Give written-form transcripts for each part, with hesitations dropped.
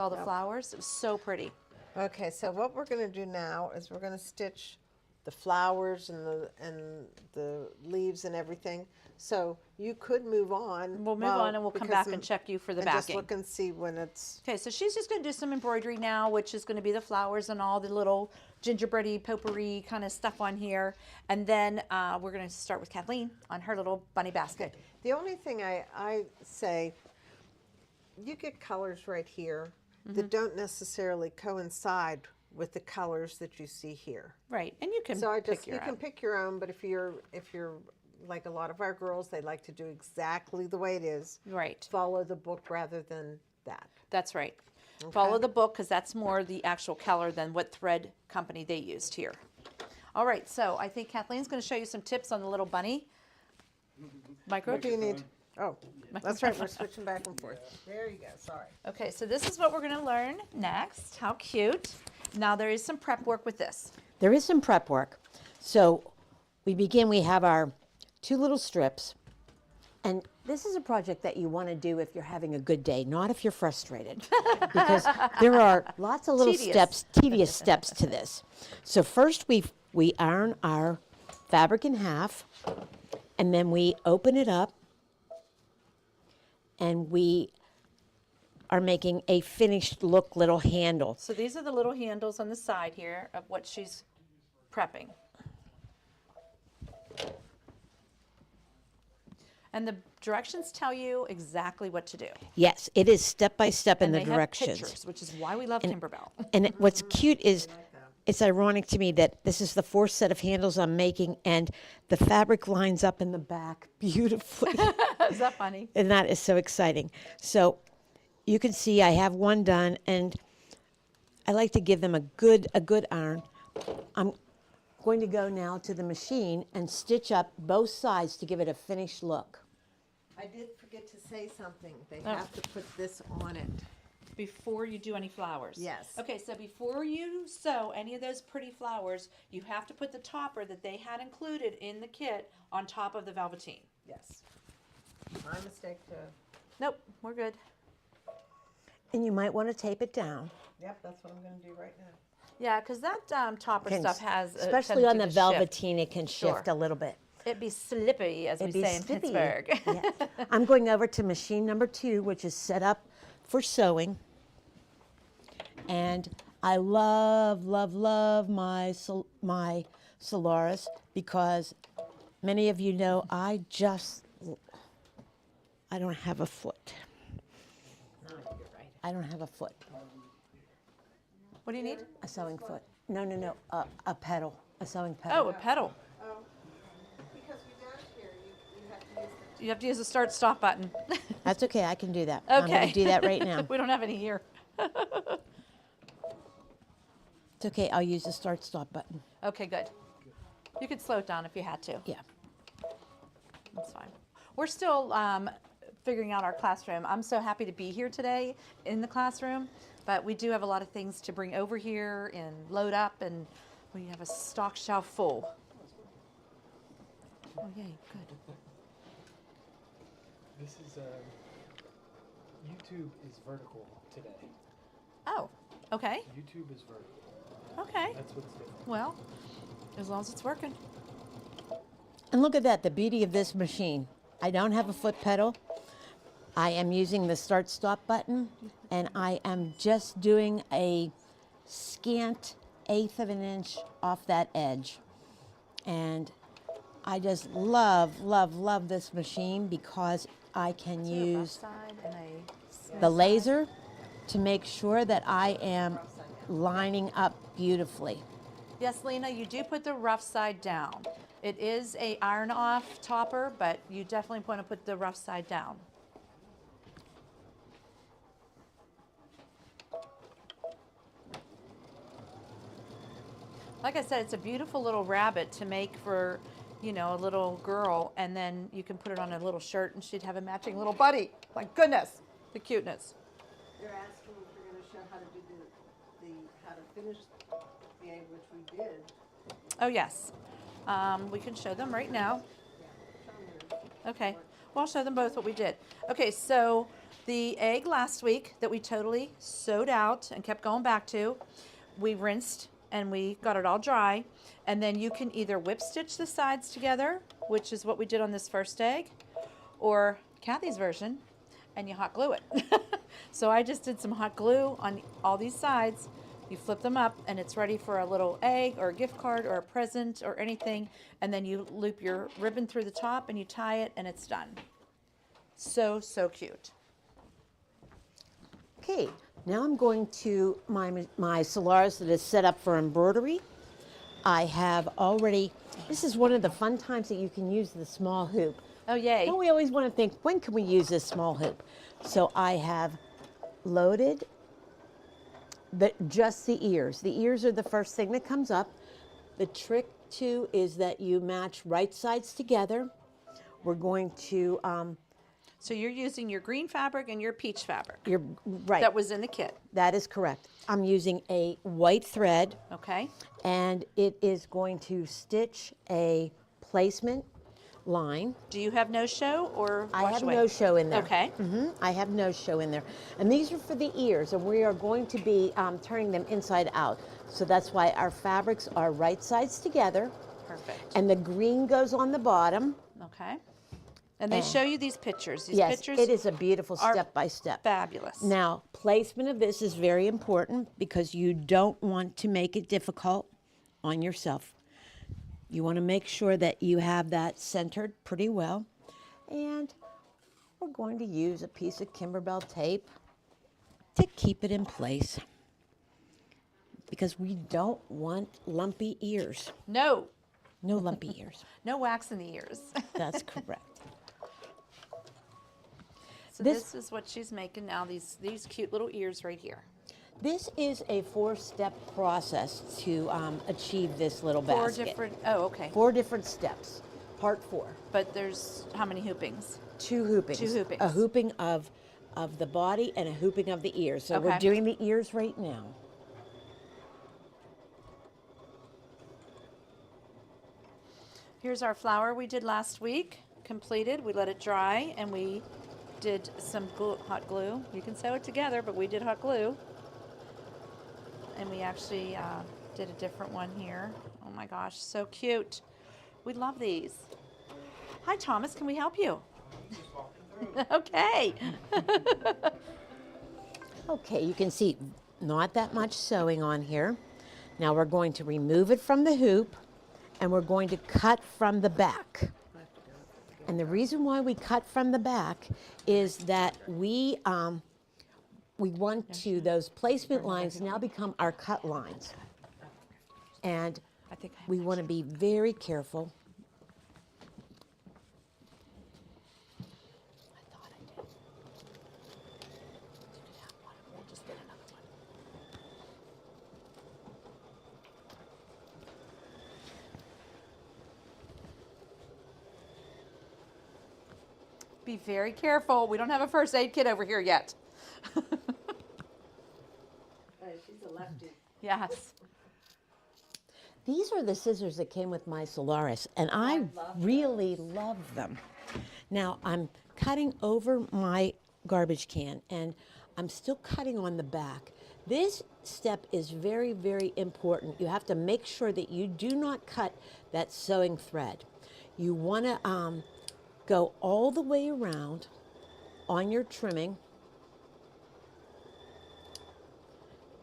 All the flowers. It was so pretty. Okay, so what we're going to do now is we're going to stitch the flowers and the leaves and everything. So you could move on. We'll move on and we'll come back and check you for the and backing. just look and see when it's. Okay, so she's just going to do some embroidery now, which is going to be the flowers and all the little gingerbready, potpourri kind of stuff on here. And then we're going to start with Kathleen on her little bunny basket. Okay. The only thing I say, you get colors right here that don't necessarily coincide with the colors that you see here. Right, and you can So pick your you own. can pick your own, but if you're like a lot of our girls, they like to do exactly the way it is. Right. Follow the book rather than that. That's right. Follow the book because that's more the actual color than what thread company they used here. All right, so I think Kathleen's going to show you some tips on the little bunny. Micro? What do you need? Oh, that's right. We're switching back and forth. There you go. Sorry. Okay, so this is what we're going to learn next. How cute. Now there is some prep work with this. There is some prep work. So we have our 2 little strips. And this is a project that you want to do if you're having a good day, not if you're frustrated. Because there are lots of little tedious steps to this. So first we iron our fabric in half, and then we open it up, and we are making a finished look little handle. So these are the little handles on the side here of what she's prepping. And the directions tell you exactly what to do. Yes, it is step by step in And the they have directions. pictures, which is why we love Kimberbell. And what's cute is, it's ironic to me that this is the 4th set of handles I'm making, and the fabric lines up in the back beautifully. Is that funny? And that is so exciting. So you can see I have one done, and I like to give them a good iron. I'm going to go now to the machine and stitch up both sides to give it a finished look. I did forget to say something. They have to put this on it. Before you do any flowers. Yes. Okay, so before you sew any of those pretty flowers, you have to put the topper that they had included in the kit on top of the velveteen. Yes. My mistake to. Nope, we're good. And you might want to tape it down. Yep, that's what I'm going to do right now. Yeah, because that topper stuff has a especially on the tendency to shift. velveteen, it can shift Sure. a little bit. It'd be slippy, as we It'd be say in slippy. Pittsburgh. Yeah. I'm going over to machine number 2, which is set up for sewing. And I love my Solaris because many of you know I don't have a foot. I don't have a foot. What do you need? A sewing foot. No, a pedal, a sewing pedal. Oh, a pedal. Oh, because you're down here, you have to use the. You have to use the start-stop button. That's okay, I can do that. Okay. I'm going to do that right now. We don't have any here. It's okay, I'll use the start-stop button. Okay, good. You could slow it down if you had to. Yeah. That's fine. We're still figuring out our classroom. I'm so happy to be here today in the classroom, but we do have a lot of things to bring over here and load up, and we have a stock shelf full. Oh, yay, good. This is YouTube is vertical today. Oh, okay, YouTube is vertical. okay. That's what's different. Well, as long as it's working. And look at that, the beauty of this machine. I don't have a foot pedal. I am using the start-stop button, and I am just doing a scant 1/8 of an inch off that edge. And I just love this machine because I can use the laser to make sure that I am lining up beautifully. Yes, Lena, you do put the rough side down. It is a iron off topper, but you definitely want to put the rough side down. Like I said, it's a beautiful little rabbit to make for, you know, a little girl, and then you can put it on a little shirt and she'd have a matching little buddy. My goodness, the cuteness. They're asking if we're going to show how to do how to finish the egg, which we did. Oh, yes. We can show them right now. Okay. Well, I'll show them both what we did. Okay, so The egg last week that we totally sewed out and kept going back to, we rinsed and we got it all dry. And then you can either whip stitch the sides together, which is what we did on this first egg, or Kathy's version, and you hot glue it. So I just did some hot glue on all these sides. You flip them up and it's ready for a little egg or a gift card or a present or anything. And then you loop your ribbon through the top and you tie it and it's done. So, so cute. Okay, now I'm going to my Solaris that is set up for embroidery. I have already, this is one of the fun times that you can use the small hoop. Oh, yay. Well, we always want to think, when can we use this small hoop? So I have loaded just the ears. The ears are the first thing that comes up. The trick too is that you match right sides together. We're going to, So you're using your green fabric and your peach fabric you're right. that was in the kit. That is correct. I'm using a white thread, Okay. and it is going to stitch a placement line. Do you have no show or I wash have away? no show in there. Okay. I have no show in there. And these are for the ears, and we are going to be turning them inside out. So that's why our fabrics are right sides together, Perfect. and the green goes on the bottom. Okay. And they show you these pictures. These Yes, pictures it is a beautiful are step by step. fabulous. Now, placement of this is very important because you don't want to make it difficult on yourself. You want to make sure that you have that centered pretty well. And we're going to use a piece of Kimberbell tape to keep it in place because we don't want lumpy ears. No. No lumpy ears. No wax in the ears. That's correct. So This- this is what she's making now, these cute little ears right here. This is a 4-step process to achieve this little Four basket. different, oh, okay. 4 different steps. Part 4. But there's how many hoopings? 2 hoopings. 2 hoopings. A hooping of the body and a hooping of the ears. So we're Okay. doing the ears right now. Here's our flower we did last week, completed. We let it dry and we did some hot glue. You can sew it together, but we did hot glue. And we actually did a different one here. Oh my gosh, so cute. We love these. Hi Thomas, can we help you? Okay. Okay, you can see not that much sewing on here. Now we're going to remove it from the hoop and we're going to cut from the back. And the reason why we cut from the back is that we want to, those placement lines now become our cut lines. And I think I have we want to be very careful. I thought I did. Did you have one? We'll just get another one. Be very careful. We don't have a first aid kit over here yet. She's a lefty. Yes. These are the scissors that came with my Solaris, and I really love them. Now, I'm cutting over my garbage can, and I'm still cutting on the back. This step is very, very important. You have to make sure that you do not cut that sewing thread. You want to go all the way around on your trimming.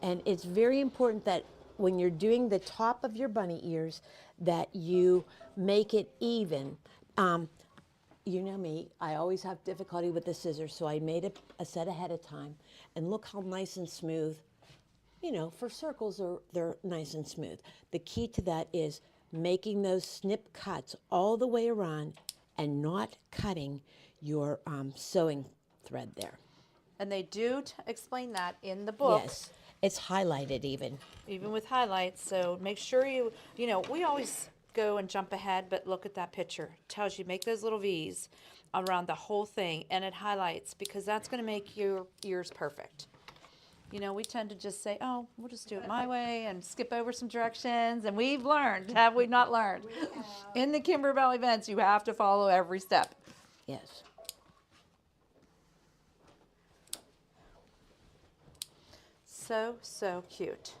And it's very important that when you're doing the top of your bunny ears that you make it even. You know me, I always have difficulty with the scissors, so I made a set ahead of time. And look how nice and smooth. You know, for circles, they're nice and smooth. The key to that is making those snip cuts all the way around and not cutting your sewing thread there. And they do explain that in the book. Yes, it's highlighted even. Even with highlights. So make sure you know, we always go and jump ahead, but look at that picture. It tells you make those little V's around the whole thing, and it highlights because that's going to make your ears perfect. You know, we tend to just say, oh, we'll just do it my way and skip over some directions, and we've learned, have we not learned? In the Kimberbell events, you have to follow every step. Yes. So, so cute.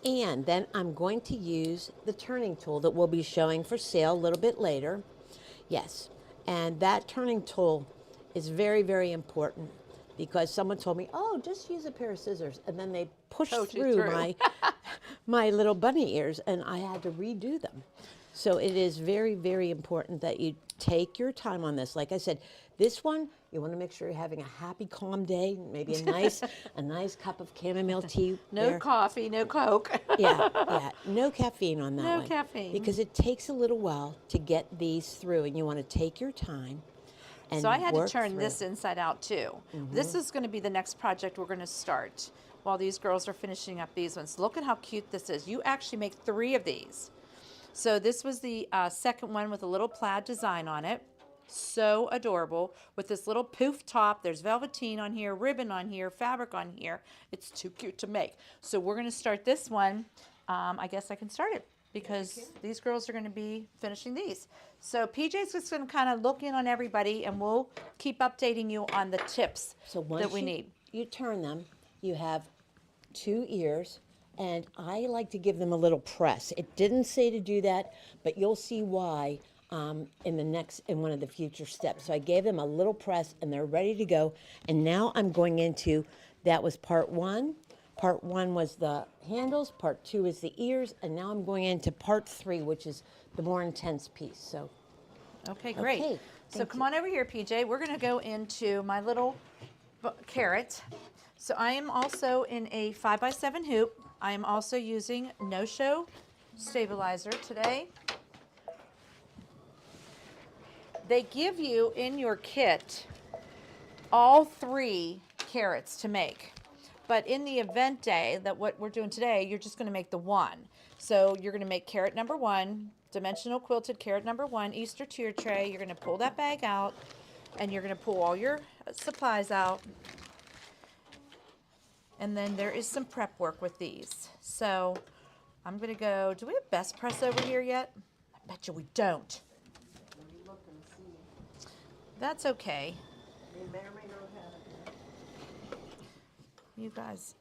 And then I'm going to use the turning tool that we'll be showing for sale a little bit later. Yes, and that turning tool is very, very important because someone told me, oh, just use a pair of scissors. And then they pushed Poked you through through. my little bunny ears and I had to redo them. So it is very, very important that you take your time on this. Like I said, this one, you want to make sure you're having a happy, calm day, maybe a nice cup of chamomile tea. No there. coffee, no Coke. Yeah, no caffeine on that No one. caffeine. Because it takes a little while to get these through, and you want to take your time and So I had to work turn through. this inside out too. This is going to be the next project we're going to start while these girls are finishing up these ones. Look at how cute this is. You actually make 3 of these. So this was the second one with a little plaid design on it. So adorable with this little poof top. There's velveteen on here, ribbon on here, fabric on here. It's too cute to make. So we're going to start this one. I guess I can start it because these girls are going to be finishing these. So PJ's just going to kind of look in on everybody and we'll keep updating you on the tips So once that we need. you turn them, you have 2 ears, and I like to give them a little press. It didn't say to do that, but you'll see why in one of the future steps. So I gave them a little press, and they're ready to go. And now I'm going into, that was part 1. Part 1 was the handles, part 2 is the ears, and now I'm going into part 3, which is the more intense piece. So Okay, great. Okay, So thank come on over here, PJ. We're going to go into my little carrot. So I am also in a 5x7 hoop. I am also using no-show stabilizer today. They give you in your kit all 3 carrots to make. But in the event day that what we're doing today, you're just going to make the 1. So you're going to make carrot number 1, dimensional quilted carrot number 1, Easter tier tray. You're going to pull that bag out and you're going to pull all your supplies out. And then there is some prep work with these. So I'm going to go, do we have best press over here yet? I bet you we don't. That's okay. You guys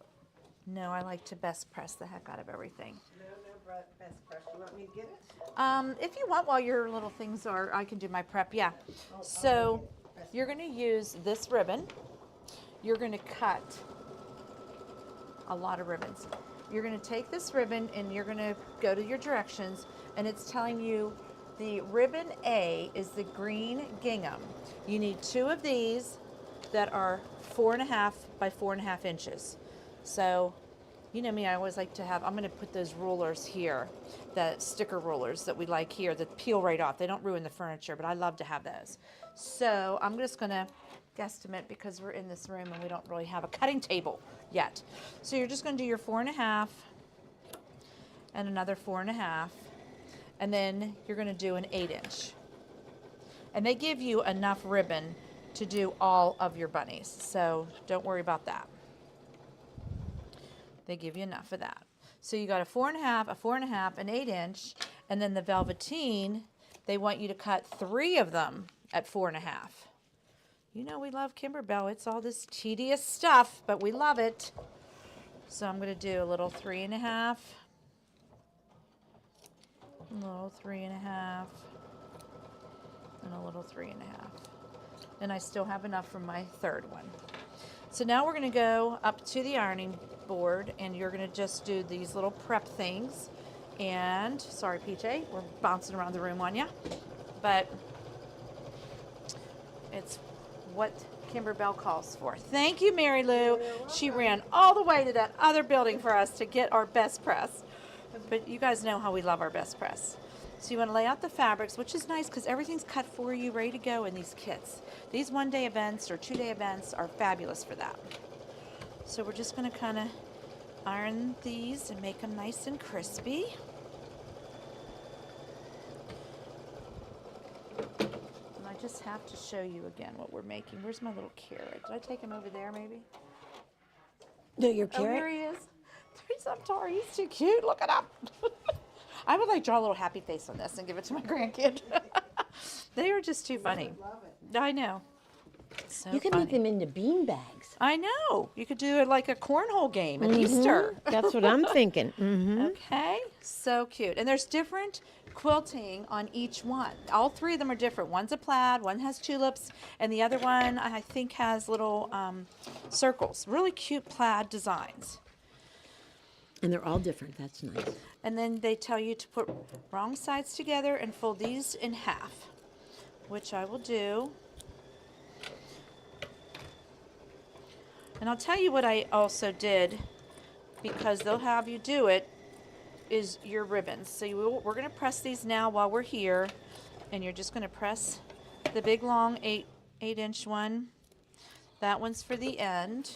know I like to best press the heck out of everything. No, best press. You want me to get it? If you want, while your little things are, I can do my prep, yeah. So you're going to use this ribbon. You're going to cut a lot of ribbons. You're going to take this ribbon and you're going to go to your directions, and it's telling you the ribbon A is the green gingham. You need 2 of these that are 4.5 by 4.5 inches. So, you know me, I always like to have, I'm going to put those rulers here, the sticker rulers that we like here that peel right off. They don't ruin the furniture, but I love to have those. So I'm just going to guesstimate because we're in this room and we don't really have a cutting table yet. So you're just going to do your 4.5 and another 4.5, and then you're going to do an 8-inch. And they give you enough ribbon to do all of your bunnies, so don't worry about that. They give you enough of that. So you got a 4.5, a 4.5, an 8-inch, and then the velveteen, they want you to cut 3 of them at 4.5. You know we love Kimberbell. It's all this tedious stuff, but we love it. So I'm going to do a little 3.5, a little 3.5, and a little 3.5. And I still have enough for my 3rd one. So now we're going to go up to the ironing board, and you're going to just do these little prep things. And sorry, PJ, we're bouncing around the room on you, but it's what Kimberbell calls for. Thank you, Mary Lou. She ran all the way to that other building for us to get our best press. But you guys know how we love our best press. So you want to lay out the fabrics, which is nice because everything's cut for you, ready to go in these kits. These 1-day events or 2-day events are fabulous for that. So we're just going to kind of iron these and make them nice and crispy. And I just have to show you again what we're making. Where's my little carrot? Did I take him over there maybe? no, your Oh, carrot. here he is. I'm sorry, he's too cute. Look at him. I would like draw a little happy face on this and give it to my grandkid. They are just too funny. Love it. I know. So You can funny. make them into bean bags. I know. You could do it like a cornhole game at Easter. That's what I'm thinking. Okay, so cute. And there's different quilting on each one. All three of them are different. One's a plaid, one has tulips, and the other one I think has little circles. Really cute plaid designs. And they're all different. That's nice. And then they tell you to put wrong sides together and fold these in half, which I will do. And I'll tell you what I also did, because they'll have you do it, is your ribbons. So we're going to press these now while we're here, and you're just going to press the big long 8-inch one. That one's for the end.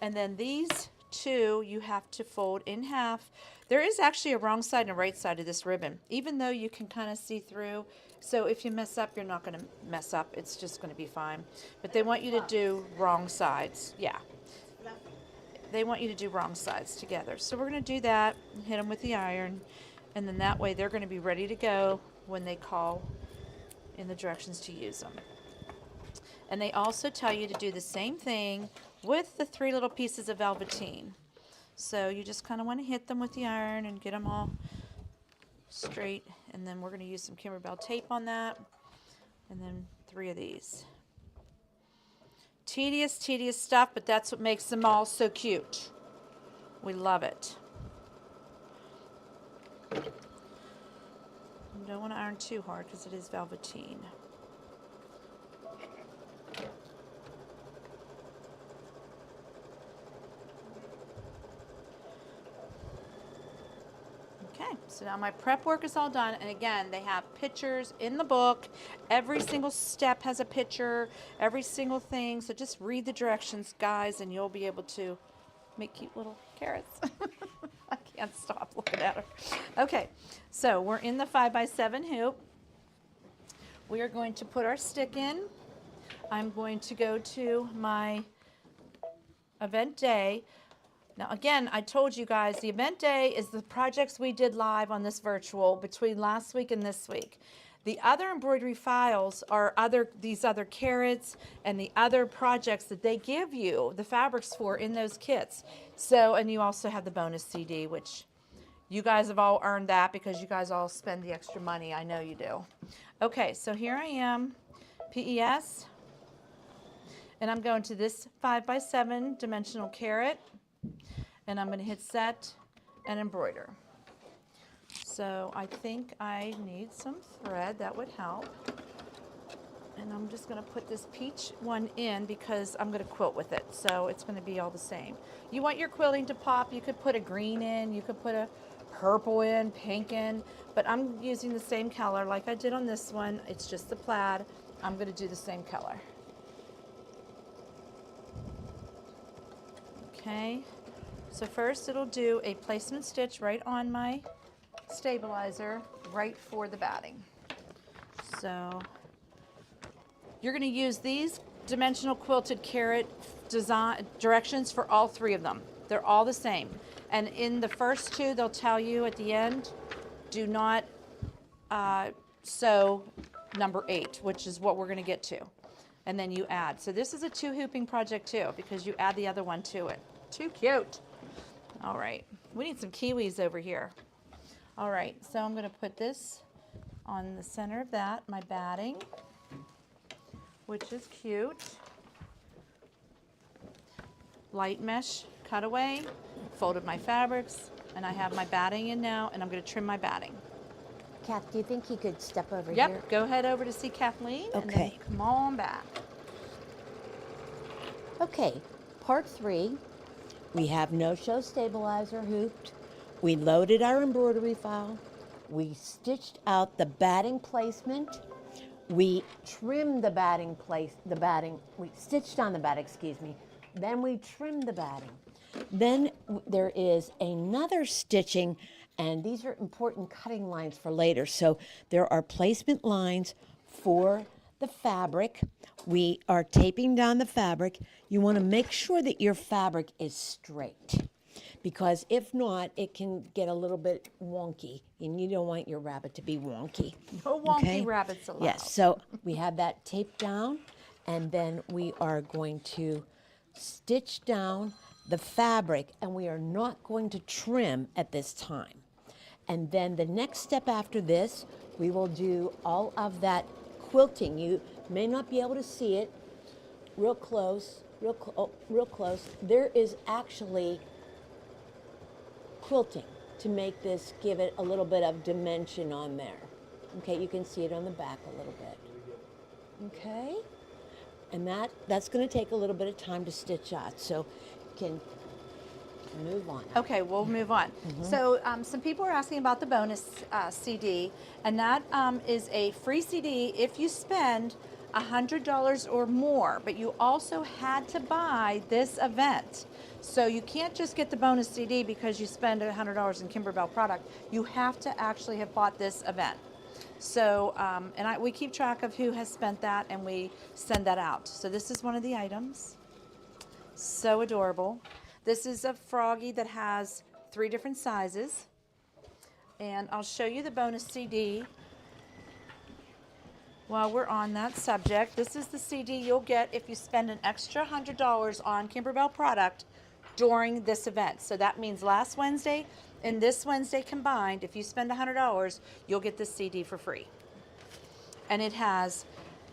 And then these two you have to fold in half. There is actually a wrong side and a right side of this ribbon, even though you can kind of see through. So if you mess up, you're not going to mess up. It's just going to be fine. But they want you to do wrong sides. Yeah. They want you to do wrong sides together. So we're going to do that and hit them with the iron. And then that way they're going to be ready to go when they call in the directions to use them. And they also tell you to do the same thing with the 3 little pieces of velveteen. So you just kind of want to hit them with the iron and get them all straight. And then we're going to use some Kimberbell tape on that. And then 3 of these. Tedious stuff, but that's what makes them all so cute. We love it. You don't want to iron too hard because it is velveteen. Okay, so now my prep work is all done, and again, they have pictures in the book. Every single step has a picture, every single thing, so just read the directions, guys, and you'll be able to make cute little carrots. I can't stop looking at her. Okay, so we're in the 5x7 hoop. We are going to put our stick in. I'm going to go to my event day. Now, again, I told you guys the event day is the projects we did live on this virtual between last week and this week. The other embroidery files are these other carrots and the other projects that they give you the fabrics for in those kits. So, and you also have the bonus CD, which you guys have all earned that because you guys all spend the extra money. I know you do. Okay, so here I am, PES, and I'm going to this 5x7 dimensional carrot. And I'm going to hit set and embroider. So I think I need some thread. That would help. And I'm just going to put this peach one in because I'm going to quilt with it. So it's going to be all the same. You want your quilting to pop, you could put a green in, you could put a purple in, pink in, but I'm using the same color like I did on this one. It's just the plaid. I'm going to do the same color. Okay. So first it'll do a placement stitch right on my stabilizer, right for the batting. So you're going to use these dimensional quilted carrot design directions for all 3 of them. They're all the same. And in the first 2, they'll tell you at the end, do not sew number 8, which is what we're going to get to. And then you add. So this is a 2 hooping project too, because you add the other one to it. Too cute. All right, we need some kiwis over here. All right, so I'm going to put this on the center of that, my batting, which is cute. Light mesh cutaway, folded my fabrics, and I have my batting in now, and I'm going to trim my batting. Kath, do you think you could step over here? Yep, go ahead over to see Kathleen, and then Okay. come on back. Okay, part 3. We have no-show stabilizer hooped. We loaded our embroidery file. We stitched out the batting placement. We trimmed the batting we stitched on the batting, excuse me. Then we trimmed the batting. Then there is another stitching, and these are important cutting lines for later. So there are placement lines for the fabric. We are taping down the fabric. You want to make sure that your fabric is straight because if not, it can get a little bit wonky, and you don't want your rabbit to be wonky. No wonky rabbits allowed. Yes, so we have that taped down, and then we are going to stitch down the fabric, and we are not going to trim at this time. And then the next step after this, we will do all of that quilting. You may not be able to see it real close, real close. There is actually quilting to make this, give it a little bit of dimension on there. Okay, you can see it on the back a little bit. Okay, and that's going to take a little bit of time to stitch out, so you can move on. Okay, we'll move on. So some people are asking about the bonus CD, and that is a free CD if you spend $100 or more, but you also had to buy this event. So you can't just get the bonus CD because you spend $100 in Kimberbell product. You have to actually have bought this event. So, we keep track of who has spent that, and we send that out. So this is one of the items. So adorable. This is a froggy that has 3 different sizes. And I'll show you the bonus CD while we're on that subject. This is the CD you'll get if you spend an extra $100 on Kimberbell product during this event. So that means last Wednesday and this Wednesday combined, if you spend $100, you'll get this CD for free. And it has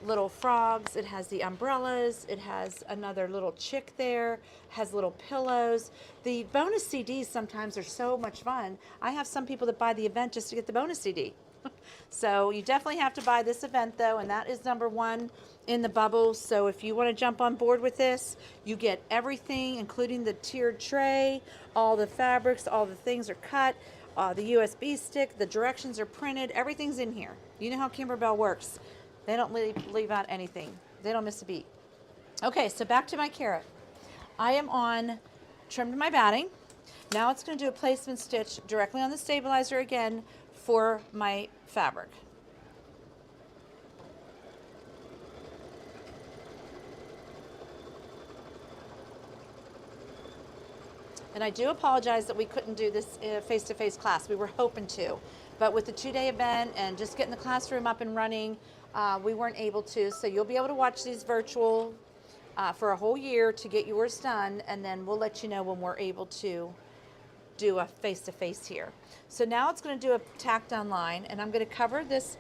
little frogs, it has the umbrellas, it has another little chick there, has little pillows. The bonus CDs sometimes are so much fun. I have some people that buy the event just to get the bonus CD. So you definitely have to buy this event though, and that is #1 in the bubble. So if you want to jump on board with this, you get everything, including the tiered tray, all the fabrics, all the things are cut, the USB stick, the directions are printed, everything's in here. You know how Kimberbell works. They don't leave out anything. They don't miss a beat. Okay, so back to my carrot. I am on, trimmed my batting. Now it's going to do a placement stitch directly on the stabilizer again for my fabric. And I do apologize that we couldn't do this face-to-face class. We were hoping to, but with the 2-day event and just getting the classroom up and running, we weren't able to. So you'll be able to watch these virtual for a whole year to get yours done, and then we'll let you know when we're able to do a face-to-face here. So now it's going to do a tack down line, and I'm going to cover this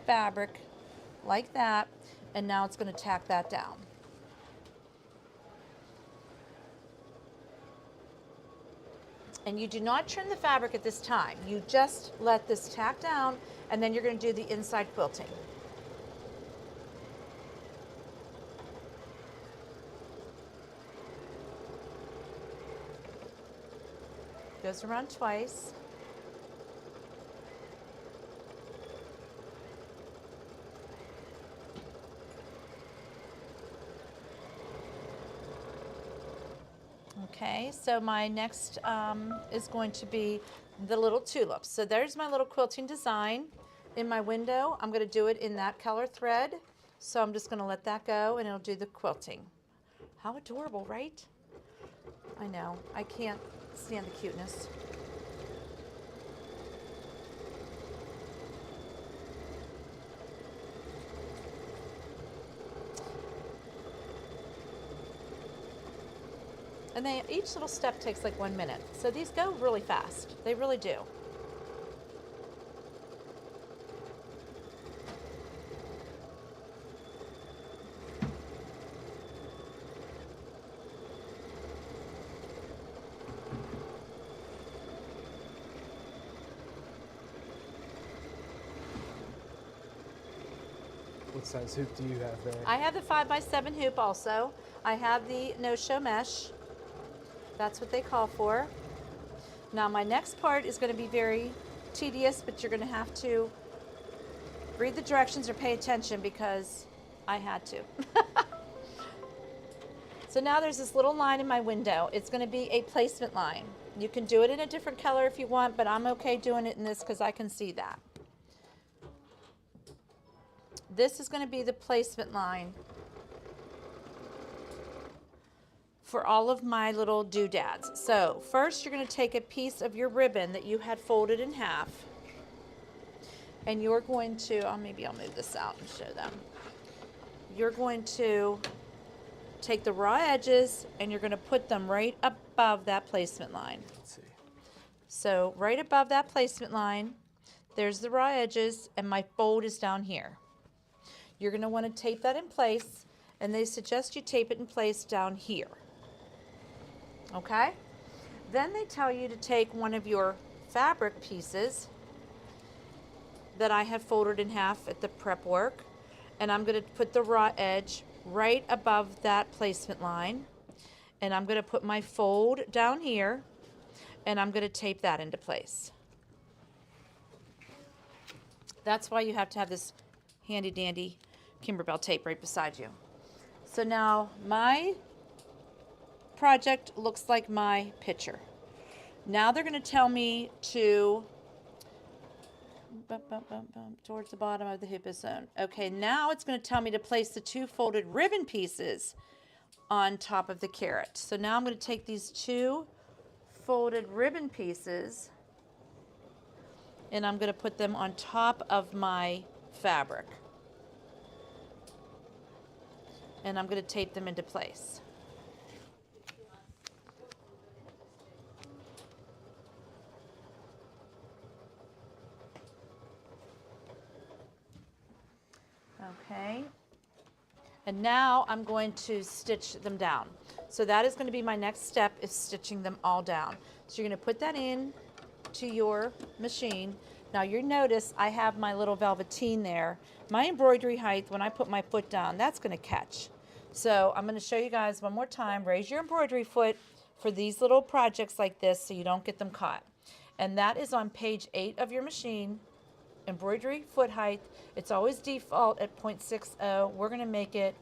fabric like that, and now it's going to tack that down. And you do not trim the fabric at this time. You just let this tack down, and then you're going to do the inside quilting. Goes around twice. Okay, so my next is going to be the little tulips. So there's my little quilting design in my window. I'm going to do it in that color thread. So I'm just going to let that go, and it'll do the quilting. How adorable, right? I know, I can't stand the cuteness. And each little step takes like 1 minute. So these go really fast. They really do. What size hoop do you have there? I have the 5x7 hoop also. I have the no-show mesh. That's what they call for. Now my next part is going to be very tedious, but you're going to have to read the directions or pay attention because I had to. So now there's this little line in my window. It's going to be a placement line. You can do it in a different color if you want, but I'm okay doing it in this because I can see that. This is going to be the placement line for all of my little doodads. So first you're going to take a piece of your ribbon that you had folded in half, and you're going to, maybe I'll move this out and show them. You're going to take the raw edges and you're going to put them right above that placement line. Let's see. So right above that placement line, there's the raw edges, and my fold is down here. You're going to want to tape that in place, and they suggest you tape it in place down here. Okay? Then they tell you to take one of your fabric pieces that I had folded in half at the prep work, and I'm going to put the raw edge right above that placement line, and I'm going to put my fold down here, and I'm going to tape that into place. That's why you have to have this handy dandy Kimberbell tape right beside you. So now my project looks like my picture. Now they're going to tell me to towards the bottom of the hip zone. Okay, now it's going to tell me to place the two folded ribbon pieces on top of the carrot. So now I'm going to take these two folded ribbon pieces and I'm going to put them on top of my fabric. And I'm going to tape them into place. Okay. And now I'm going to stitch them down. So that is going to be my next step, is stitching them all down. So you're going to put that in to your machine. Now you notice I have my little velveteen there. My embroidery height, when I put my foot down, that's going to catch. So I'm going to show you guys one more time. Raise your embroidery foot for these little projects like this so you don't get them caught. And that is on page 8 of your machine. Embroidery foot height. It's always default at 0.60. We're going to make it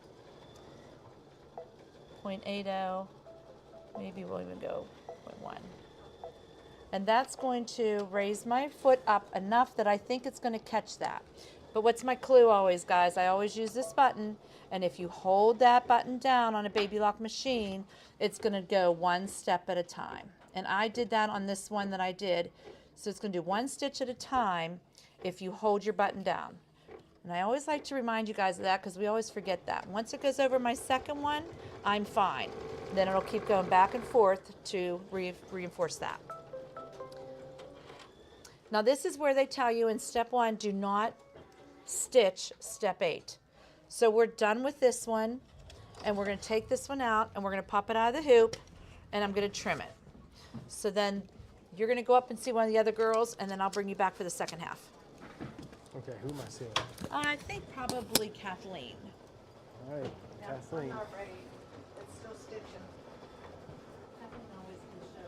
0.80. Maybe we'll even go 0.1. And that's going to raise my foot up enough that I think it's going to catch that. But what's my clue always, guys? I always use this button, and if you hold that button down on a baby lock machine, it's going to go one step at a time. And I did that on this one that I did. So it's going to do one stitch at a time if you hold your button down. And I always like to remind you guys of that because we always forget that. Once it goes over my second one, I'm fine. Then it'll keep going back and forth to reinforce that. Now this is where they tell you in step 1, do not stitch step 8. So we're done with this one, and we're going to take this one out and we're going to pop it out of the hoop, and I'm going to trim it. So then you're going to go up and see one of the other girls, and then I'll bring you back for the second half. Okay, who am I seeing? I think probably Kathleen. All right, Kathleen. Not ready. It's still stitching.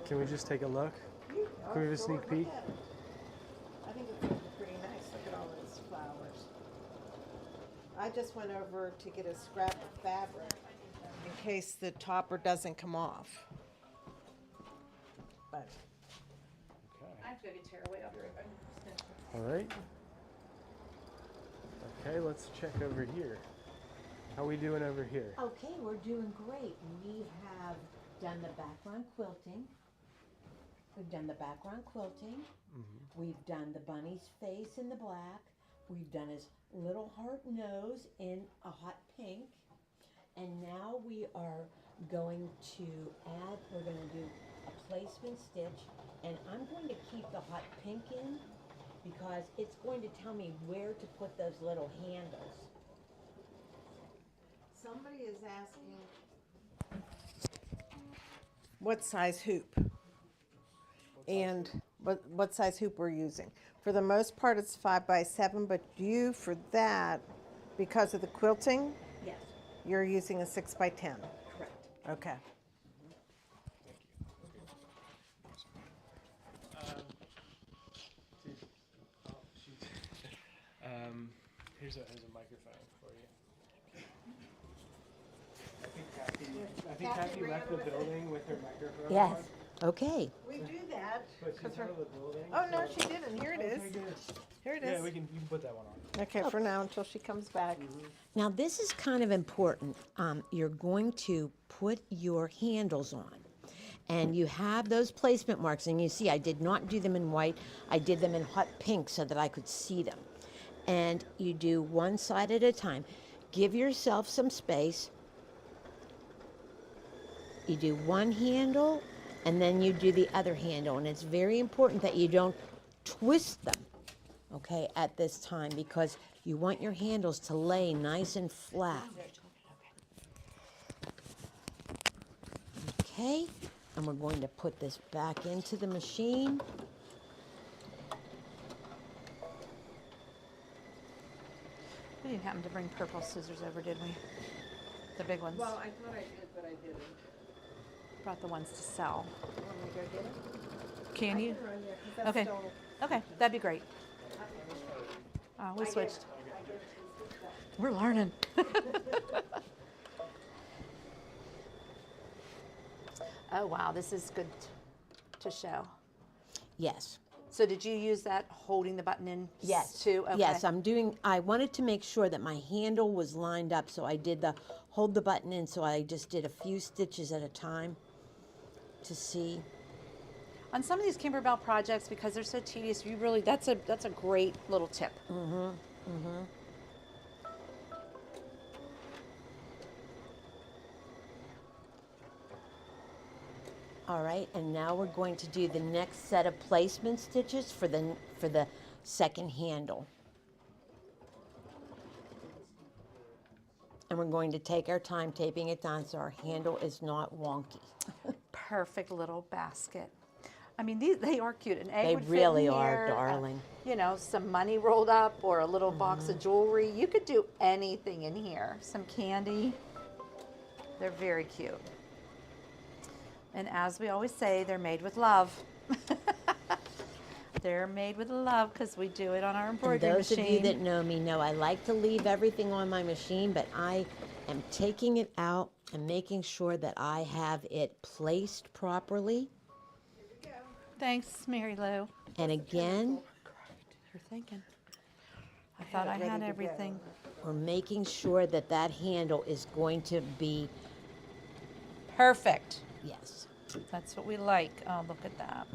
Can we just take a look? Can we have a sneak peek? I think it's looking pretty nice. Look at all those flowers. I just went over to get a scrap of fabric in case the topper doesn't come off. But I have to go get Tara away. I'll be right back. All right. Okay, let's check over here. How we doing over here? Okay, we're doing great. We have done the background quilting. We've done the background quilting. We've done the bunny's face in the black. We've done his little heart nose in a hot pink. And now we are going to add, we're going to do a placement stitch. And I'm going to keep the hot pink in because it's going to tell me where to put those little handles. somebody is asking what size hoop and what size hoop we're using. For the most part, it's 5x7, but you, for that, because of the quilting, Yes, you're using a 6x10. correct. Okay. Here's a microphone for you. I think Kathy left the building with her microphone. Yes, okay. We do that. But she's out of the building. Oh, no, she didn't. Here it is. Okay, good. Here it is. Yeah, you can put that one on. Okay, for now until she comes back. Now this is kind of important. You're going to put your handles on. And you have those placement marks, and you see I did not do them in white. I did them in hot pink so that I could see them. And you do one side at a time. Give yourself some space. You do one handle, and then you do the other handle. And it's very important that you don't twist them, okay, at this time, because you want your handles to lay nice and flat. Okay, and we're going to put this back into the machine. We didn't happen to bring purple scissors over, did we? The big ones. I thought I did, but I didn't. Brought the ones to sell. Want me to go get it? Can you? I can run there, 'cause that's Okay. still- Okay, that'd be great. Oh, we switched. We're learning. Oh, wow, this is good to show. Yes. So did you use that holding the button in Yes. too? Okay. Yes, I wanted to make sure that my handle was lined up, so I did the hold the button in, so I just did a few stitches at a time to see. On some of these Kimberbell projects, because they're so tedious, you really, that's a great little tip. All right, and now we're going to do the next set of placement stitches for the second handle. And we're going to take our time taping it down so our handle is not wonky. Perfect little basket. I mean, they are cute. An egg They would fit really in are, here, darling. you know, some money rolled up or a little box of jewelry. You could do anything in here. Some candy. They're very cute. And as we always say, they're made with love. They're made with love because we do it on our And embroidery those machine. of you that know me know I like to leave everything on my machine, but I am taking it out and making sure that I have it placed properly. Thanks, Mary Lou. And again, You're thinking. I thought I it ready had to go. everything. we're making sure that that handle is going to be, Perfect. yes. That's what we like. Oh, look at that.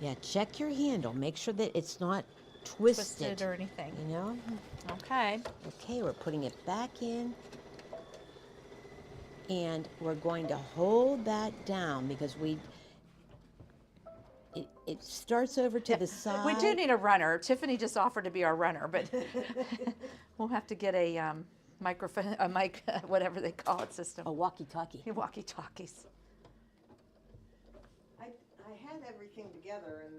Yeah, check your handle. Make sure that it's not twisted. Twisted or anything. You know? Okay. Okay, we're putting it back in. And we're going to hold that down because it starts over to the side. We do need a runner. Tiffany just offered to be our runner, but we'll have to get a microphone, a mic, whatever they call it, system. A walkie-talkie. Walkie-talkies. I had everything together and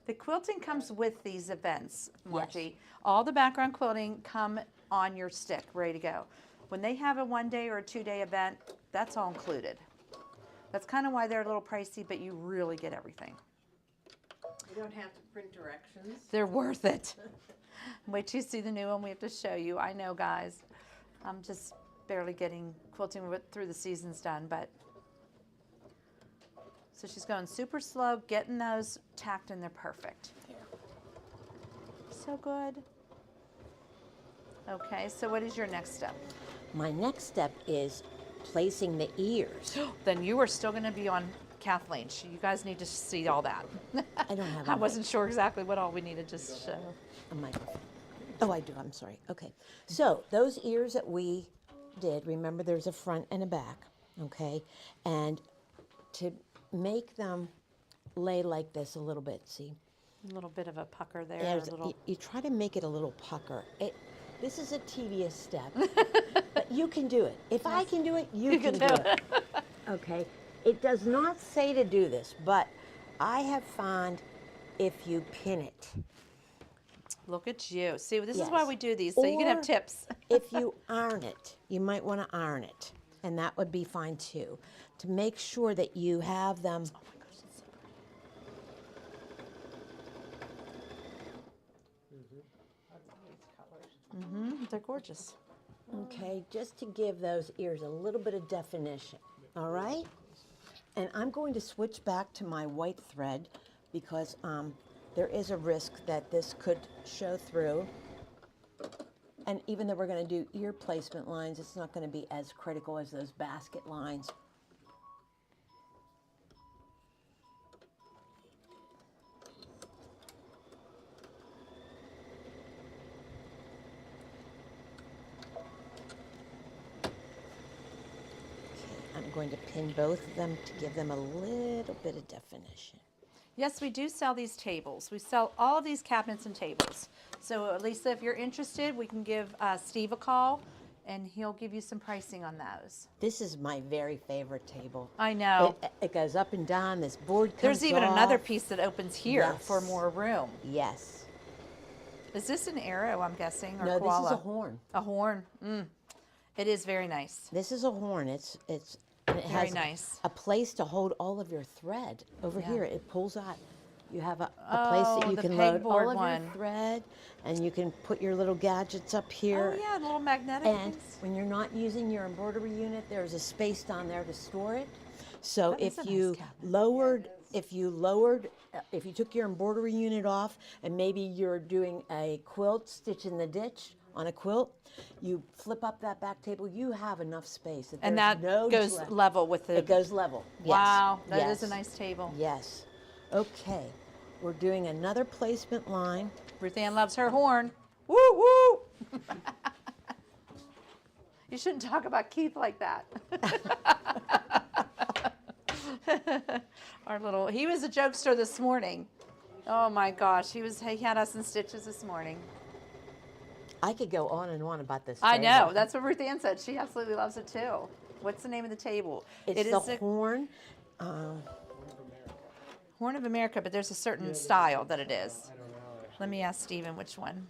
The quilting comes with these events, Margie. All the background quilting come on your stick, ready to go. When they have a 1-day or a 2-day event, that's all included. That's kind of why they're a little pricey, but you really get everything. you don't have to print directions. They're worth it. Wait till you see the new one we have to show you. I know, guys. I'm just barely getting quilting through the seasons done, but. So she's going super slow, getting those tacked in there perfect. So good. Okay, so what is your next step? My next step is placing the ears. Then you are still going to be on Kathleen. You guys need to see all that. I don't have I a wasn't sure exactly what all we needed to show. a microphone. Oh, I do. I'm sorry. Okay. So those ears that we did, remember there's a front and a back, okay? And to make them lay like this a little bit, see? A little bit of a pucker there. There's- A little... you try to make it a little pucker. This is a tedious step, but you can do it. If I can do it, you can do it. Okay. It does not say to do this, but I have found if you pin it, Look at you. See, this is why Yes. we do these, so you can have Or tips. if you iron it, you might want to iron it, and that would be fine too, to make sure that you have them. Oh my gosh, it's so pretty. They're gorgeous. Okay, just to give those ears a little bit of definition, all right? And I'm going to switch back to my white thread because there is a risk that this could show through. And even though we're going to do ear placement lines, it's not going to be as critical as those basket lines. I'm going to pin both of them to give them a little bit of definition. Yes, we do sell these tables. We sell all of these cabinets and tables. So Lisa, if you're interested, we can give Steve a call and he'll give you some pricing on those. This is my very favorite table. I know. It goes up and down. This board comes There's even another off. piece that opens here for Yes. more room. Yes. Is this an arrow, I'm guessing, or No, koala? this is a horn. A horn. It is very nice. This is a horn. And it Very has nice. a place to hold all of your thread. Over Yeah. here, it pulls out. You have a place that you the can load all pegboard of one. your thread, and you can put your little gadgets up here. Oh yeah, little magnetic And things. when you're not using your embroidery unit, there's a space down there to store it. So That is if a you nice cabinet. if you took your embroidery unit off and maybe you're doing a quilt, stitch in the ditch on a quilt, you flip up that back table, you have enough space. That And there's that no goes drag. level with the. It goes level. Yes. Wow, that is a Yes. nice table. Yes. Okay. We're doing another placement line. Ruth Ann loves her horn. Woo woo! You shouldn't talk about Keith like that. He was a jokester this morning. Oh my gosh, he had us in stitches this morning. I could go on and on about this. I table. know, that's what Ruth Ann said. She absolutely loves it too. What's the name of the table? It's It the is a horn. Horn of America, but there's a certain style that it is. Let me ask Stephen which one.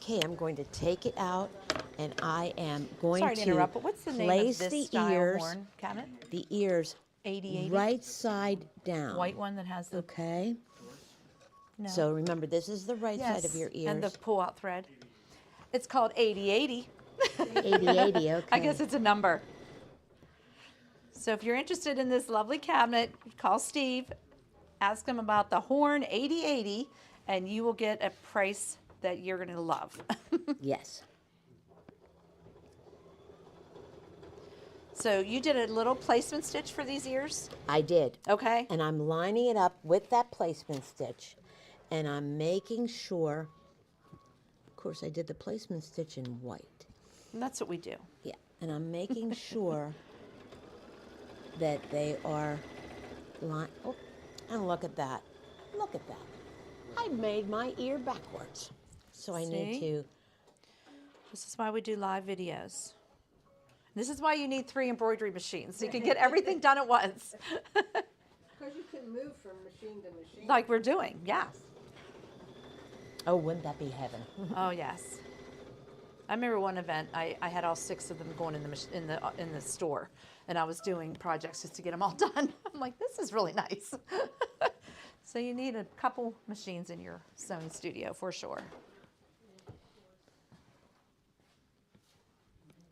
Okay, I'm going to take it out, and I am going Sorry to interrupt, but what's the name of place this the style ears, horn cabinet? the ears 80-80? right side down. White one that has the Okay. no. So remember, this is the right side of your ears. and the pull-out thread. It's called 80-80. 80-80. Okay. I guess it's a number. So if you're interested in this lovely cabinet, call Steve, ask him about the horn 80-80, and you will get a price that you're going to love. Yes. So you did a little placement stitch for these ears, I did. okay? And I'm lining it up with that placement stitch, and I'm making sure. Of course, I did the placement stitch in white. And that's what we do. Yeah, and I'm making sure that they are line. Oh, and look at that. Look at that. I made my ear backwards. So I need See? to. This is why we do live videos. This is why you need 3 embroidery machines, so you can get everything done at once, Because you can move from machine to machine. like we're doing, yeah. Oh, wouldn't that be heaven? Oh yes. I remember one event. I had all 6 of them going in the store, and I was doing projects just to get them all done. I'm like, this is really nice. So you need a couple machines in your sewing studio for sure.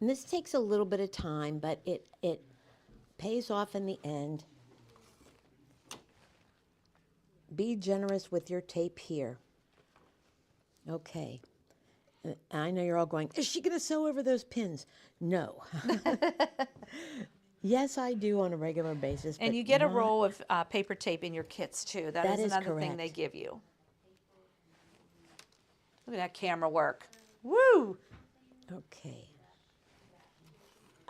And this takes a little bit of time, but it pays off in the end. Be generous with your tape here. Okay. And I know you're all going, is she going to sew over those pins? No. Yes, I do on a regular basis. And but you get a not- roll of paper tape in your kits too. That That is is another thing they correct. give you. Look at that camera work. Woo! Okay.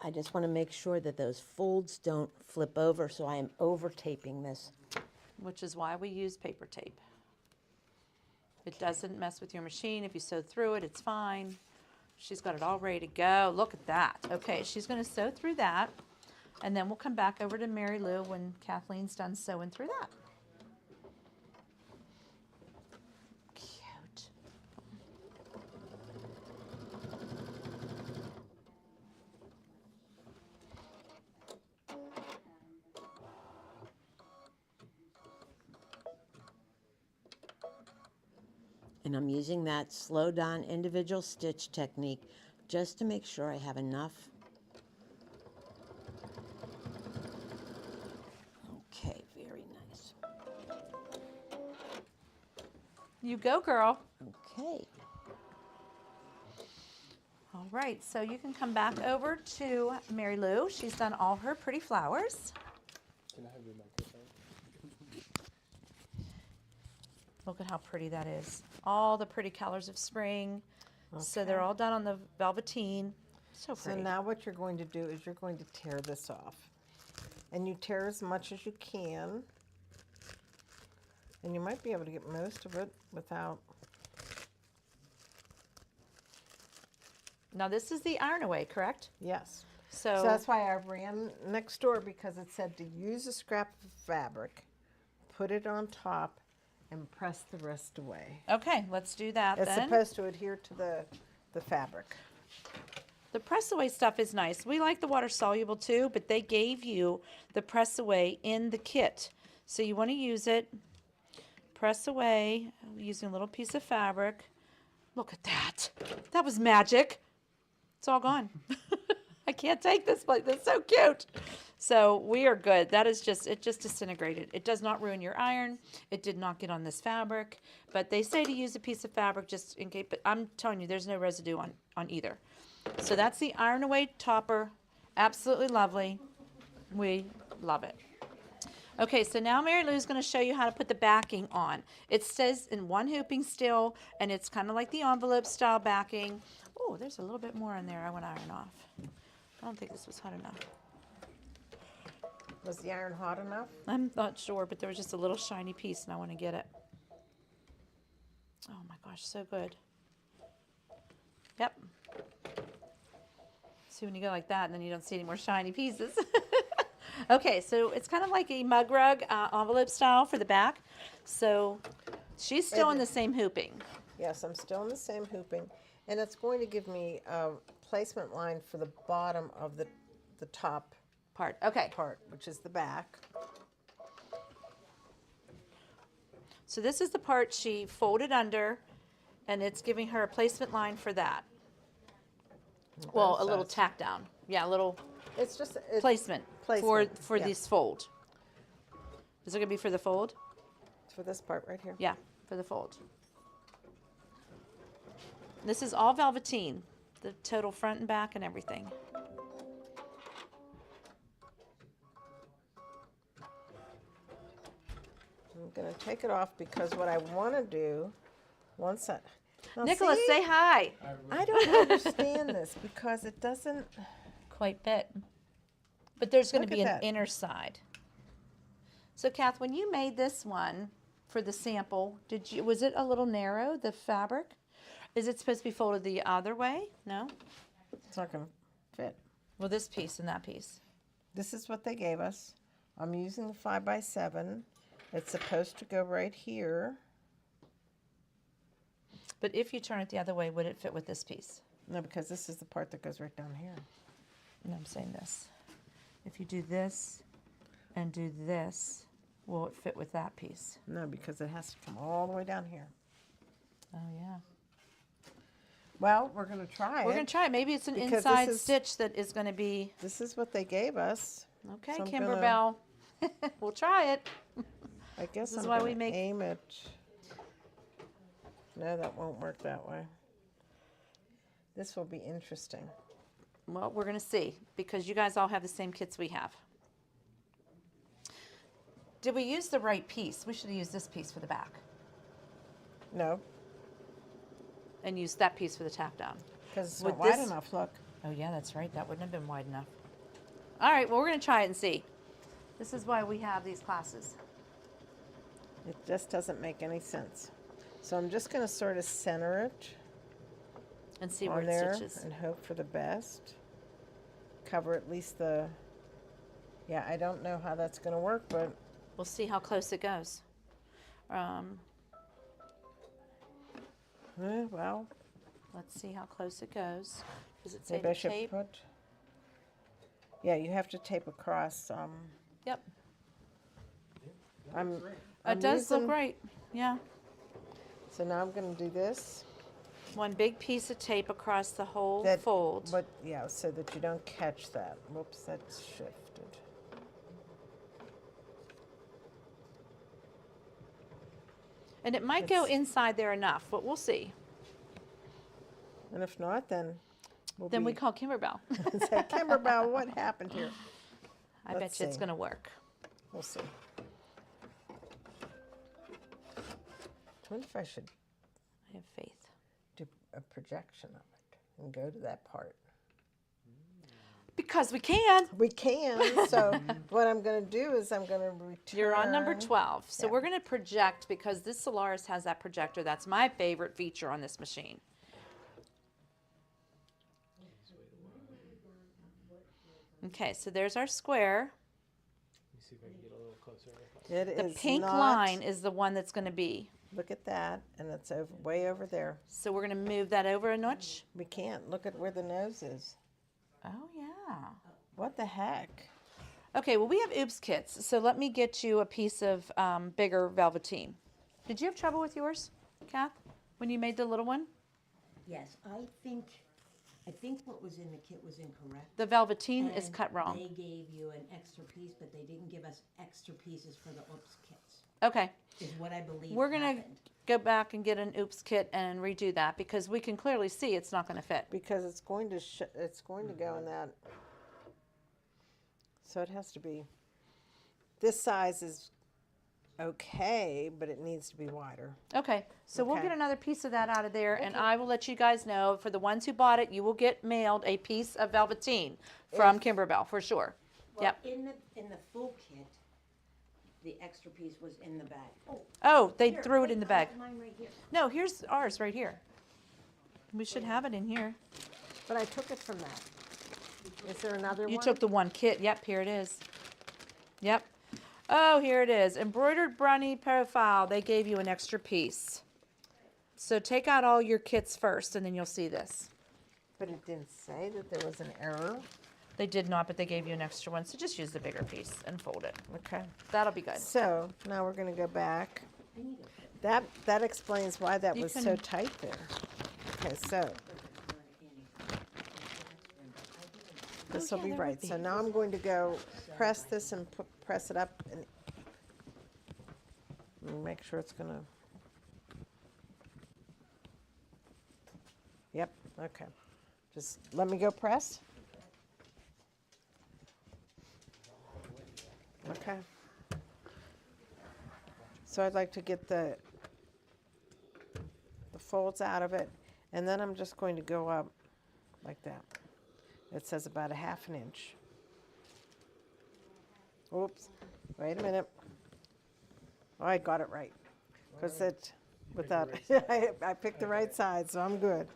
I just want to make sure that those folds don't flip over, so I am over taping this. Which is why we use paper tape. It doesn't mess with your machine. If you sew through it, it's fine. She's got it all ready to go. Look at that. Okay, she's going to sew through that, and then we'll come back over to Mary Lou when Kathleen's done sewing through that. Cute. And I'm using that slow down individual stitch technique just to make sure I have enough. Okay, very nice. You go, girl. Okay. All right, so you can come back over to Mary Lou. She's done all her pretty flowers. Can I have your microphone? Look at how pretty that is. All the pretty colors of spring. So they're Okay. all done on the velveteen. So So pretty. now what you're going to do is you're going to tear this off. And you tear as much as you can. And you might be able to get most of it without. Now this is the iron away, correct? Yes. So, So that's why I ran next door, because it said to use a scrap of fabric, put it on top, and press the rest away. okay, let's do that It's then. supposed to adhere to the fabric. The press away stuff is nice. We like the water soluble too, but they gave you the press away in the kit. So you want to use it, press away using a little piece of fabric. Look at that. That was magic. It's all gone. I can't take this, but that's so cute. So we are good. That is just, it just disintegrated. It does not ruin your iron. It did not get on this fabric, but they say to use a piece of fabric just in case, but I'm telling you, there's no residue on either. So that's the iron away topper. Absolutely lovely. We love it. Okay, so now Mary Lou's going to show you how to put the backing on. It says in one hooping still, and it's kind of like the envelope style backing. Oh, there's a little bit more in there I want to iron off. I don't think this was hot enough. Was the iron hot enough? I'm not sure, but there was just a little shiny piece and I want to get it. Oh my gosh, so good. Yep. See, when you go like that and then you don't see any more shiny pieces. Okay, so it's kind of like a mug rug envelope style for the back. So she's still in the same hooping. Yes, I'm still in the same hooping. And it's going to give me a placement line for the bottom of the top Part. Okay. part, which is the back. So this is the part she folded under, and it's giving her a placement line for that. Well, a little sides. tack down. Yeah, a little It's just placement, placement, for yeah. this fold. Is it going to be for the fold? It's for this part right here. Yeah, for the fold. This is all velveteen, the total front and back and everything. I'm going to take it off because what I want to do, once I... Now Nicholas, see, say hi. I don't understand this because it doesn't... Quite fit. But there's going to Look be at an that. inner side. So Kath, when you made this one for the sample, was it a little narrow, the fabric? Is it supposed to be folded the other way? No? It's not going to fit. Well, this piece and that piece. This is what they gave us. I'm using the 5x7. It's supposed to go right here. But if you turn it the other way, would it fit with this piece? No, because this is the part that goes right down here. No, I'm saying this. If you do this and do this, will it fit with that piece? No, because it has to come all the way down here. Oh, yeah. Well, we're going to try We're it. going to try it. Maybe it's an Because this inside is- stitch that is going to be... This is what they gave us. Okay, So I'm Kimberbell. We'll try it. I guess This is I'm why gonna we make- aim it. No, that won't work that way. This will be interesting. Well, we're going to see, because you guys all have the same kits we have. Did we use the right piece? We should have used this piece for the back No, and used that piece for the tack down. because it's With not wide this- enough. Look. Oh, yeah, that's right. That wouldn't have been wide enough. All right, well, we're going to try it and see. This is why we have these classes. It just doesn't make any sense. So I'm just going to sort of center it And see where on it there stitches. and hope for the best. Cover at least the... Yeah, I don't know how that's going to work, but We'll see how close it goes. well, Let's see how close it goes. Does it say maybe I the should tape? put... Yeah, you have to tape across. Yep. I'm It does look using- right. Yeah. So now I'm going to do this. One big piece of tape across the whole That, fold. But yeah, so that you don't catch that. Whoops, that's shifted. And it might go inside there enough, but we'll see. And if not, then we'll Then we be call Kimberbell. say, Kimberbell, what happened here? I Let's bet you it's see. going to work. We'll see. I wonder if I should I have faith. do a projection of it and go to that part. Because we can. We can. So what I'm going to do is I'm going to return. You're on number 12. So Yeah. we're going to project because this Solaris has that projector. That's my favorite feature on this machine. Okay, so there's our square. Let me see if I can get a little closer. It The is pink not, line is the one that's going to be. Look at that, and it's over, way over there. So we're going to move that over a notch. We can't. Look at where the nose is. Oh, yeah. What the heck? Okay, well, we have oops kits. So let me get you a piece of bigger velveteen. Did you have trouble with yours, Kath, when you made the little one? Yes, I think what was in the kit was incorrect. The velveteen is And cut wrong. They gave you an extra piece, but they didn't give us extra pieces for the oops kits, Okay, is what I believe we're going to happened. go back and get an oops kit and redo that because we can clearly see it's not going to fit. Because it's going to go in that. So it has to be. This size is okay, but it needs to be wider. Okay, so we'll Okay. get another piece of that out of there, and I will let you guys know. For the ones who bought it, you will get mailed a piece of velveteen from Kimberbell for sure. Well, Yep. in the full kit, the extra piece was in the bag. Oh, Oh, they here, threw it wait, in the I bag. have mine right here. No, here's ours right here. We should have it in here. But I took it from that. Is there another You one? took the one kit. Yep, here it is. Yep. Oh, here it is. Embroidered brownie profile. They gave you an extra piece. So take out all your kits first, and then you'll see this. But it didn't say that there was an error. They did not, but they gave you an extra one. So just use the bigger piece and fold it. Okay. That'll be good. So now we're going to go back. That explains why that You was so can- tight there. Okay, so this will yeah, be there would right. be. So now I'm going to go press this and press it up and make sure it's going to. Yep. Okay. Just let me go press. Okay. So I'd like to get the folds out of it, and then I'm just going to go up like that. It says about a ½ inch. Oops, wait a minute. Oh, I got it right. Because it, without, I picked the right side, so I'm good.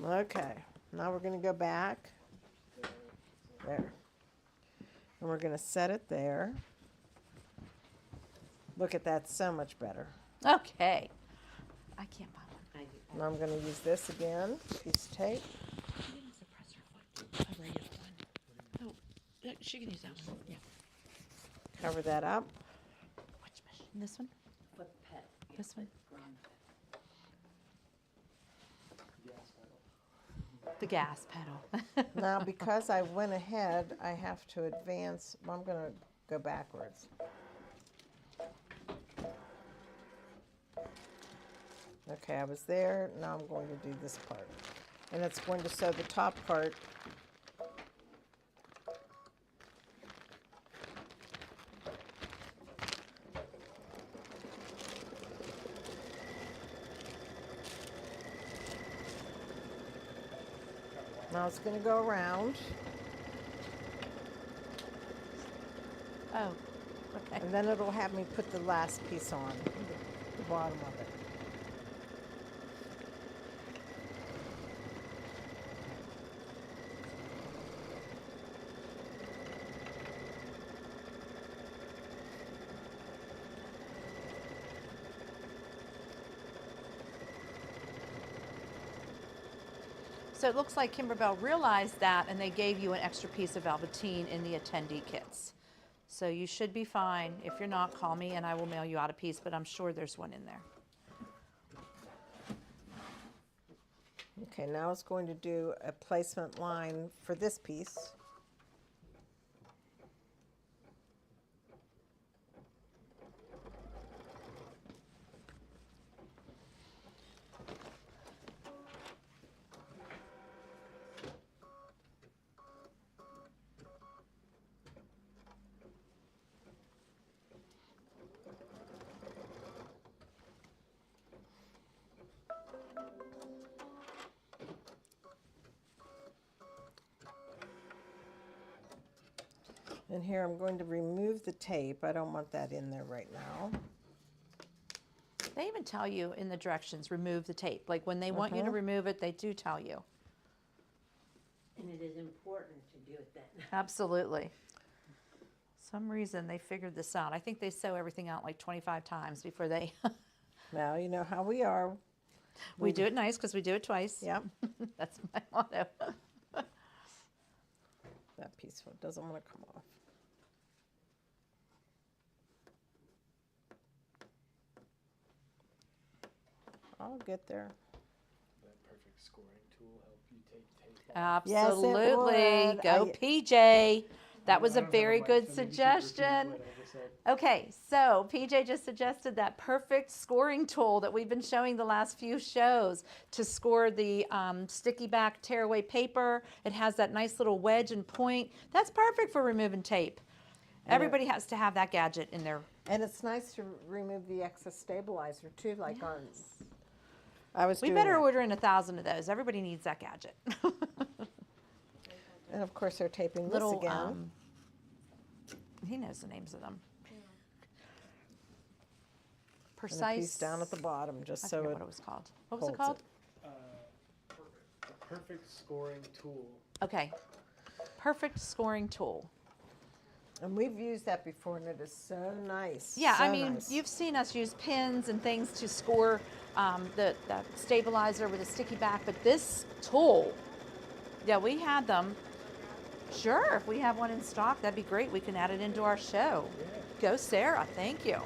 Okay, now we're going to go back. There. And we're going to set it there. Look at that, so much better. Okay. I can't buy one. Now I'm going to use this again, piece of tape. Oh, she can use that one. Yeah. Cover that up. Which machine? This one? Foot pet. This one? The gas pedal. Now, because I went ahead, I have to advance. Well, I'm going to go backwards. Okay, I was there. Now I'm going to do this part. And it's going to sew the top part. Now it's going to go around, Oh, okay. and then it'll have me put the last piece on, the bottom of it. So it looks like Kimberbell realized that and they gave you an extra piece of velveteen in the attendee kits. So you should be fine. If you're not, call me and I will mail you out a piece, but I'm sure there's one in there. Okay, now it's going to do a placement line for this piece. And here I'm going to remove the tape. I don't want that in there right now. They even tell you in the directions, remove the tape. Like when they want you to remove it, they do tell you. And it is important to do it then. Absolutely. Some reason they figured this out. I think they sew everything out like 25 times before they. Now you know how we are. We do it nice because we do it twice. Yep. That's my motto. That piece doesn't want to come off. I'll get there. That perfect scoring tool help you take tape off. Absolutely. would. Go PJ. That was a very good suggestion. Okay, so PJ just suggested that perfect scoring tool that we've been showing the last few shows to score the sticky back tearaway paper. It has that nice little wedge and point. That's perfect for removing tape. Everybody has to have that gadget in their. And it's nice to remove the excess stabilizer too, like on. I was We doing better that. order in 1,000 of those. Everybody needs that gadget. And of course they're taping this Little, again. he knows the names of them. And a Precise. piece down at the bottom, just I so forget it what it was called. What was it holds called? A perfect scoring tool. Okay. Perfect scoring tool. And we've used that before, and it is so nice. Yeah, so I mean, nice. you've seen us use pins and things to score the stabilizer with a sticky back, but this tool, yeah, we had them. Sure, if we have one in stock, that'd be great. We can add it into our show. Go, Sarah. Thank you.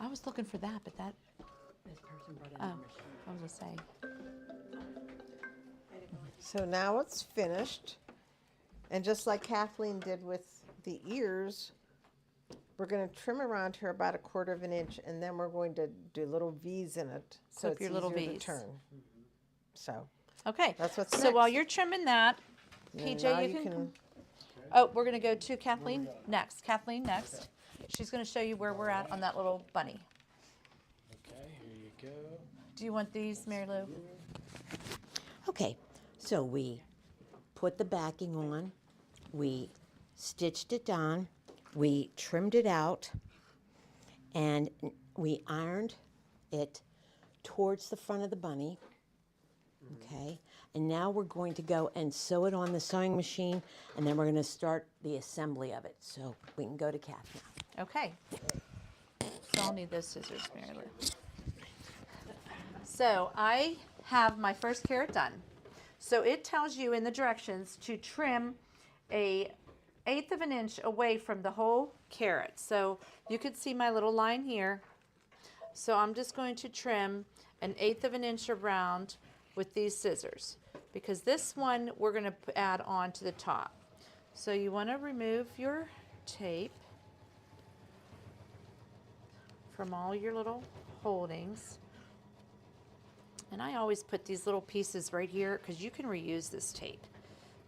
I was looking for that, but that. This person brought in Oh, the machine. I was gonna say. So now it's finished. And just like Kathleen did with the ears, we're going to trim around here about 1/4 inch, and then we're going to do little V's in it, so Clip it's your little easier to Vs. turn. So Okay. That's what's So while next. you're trimming that, and PJ, now you can. Oh, we're gonna go to Kathleen next. Kathleen next. She's gonna show you where we're at on that little bunny. Okay, here you go. Do you want these, Mary Lou? Okay, so we put the backing on, we stitched it on, we trimmed it out, and we ironed it towards the front of the bunny. Okay, and now we're going to go and sew it on the sewing machine, and then we're going to start the assembly of it. So we can go to Kath now. Okay. So I'll need those scissors, Mary Lou. So I have my first carrot done. So it tells you in the directions to trim a 1/8 of an inch away from the whole carrot. So you could see my little line here. So I'm just going to trim an 1/8 of an inch around with these scissors, because this one we're going to add on to the top. So you want to remove your tape from all your little holdings. And I always put these little pieces right here because you can reuse this tape.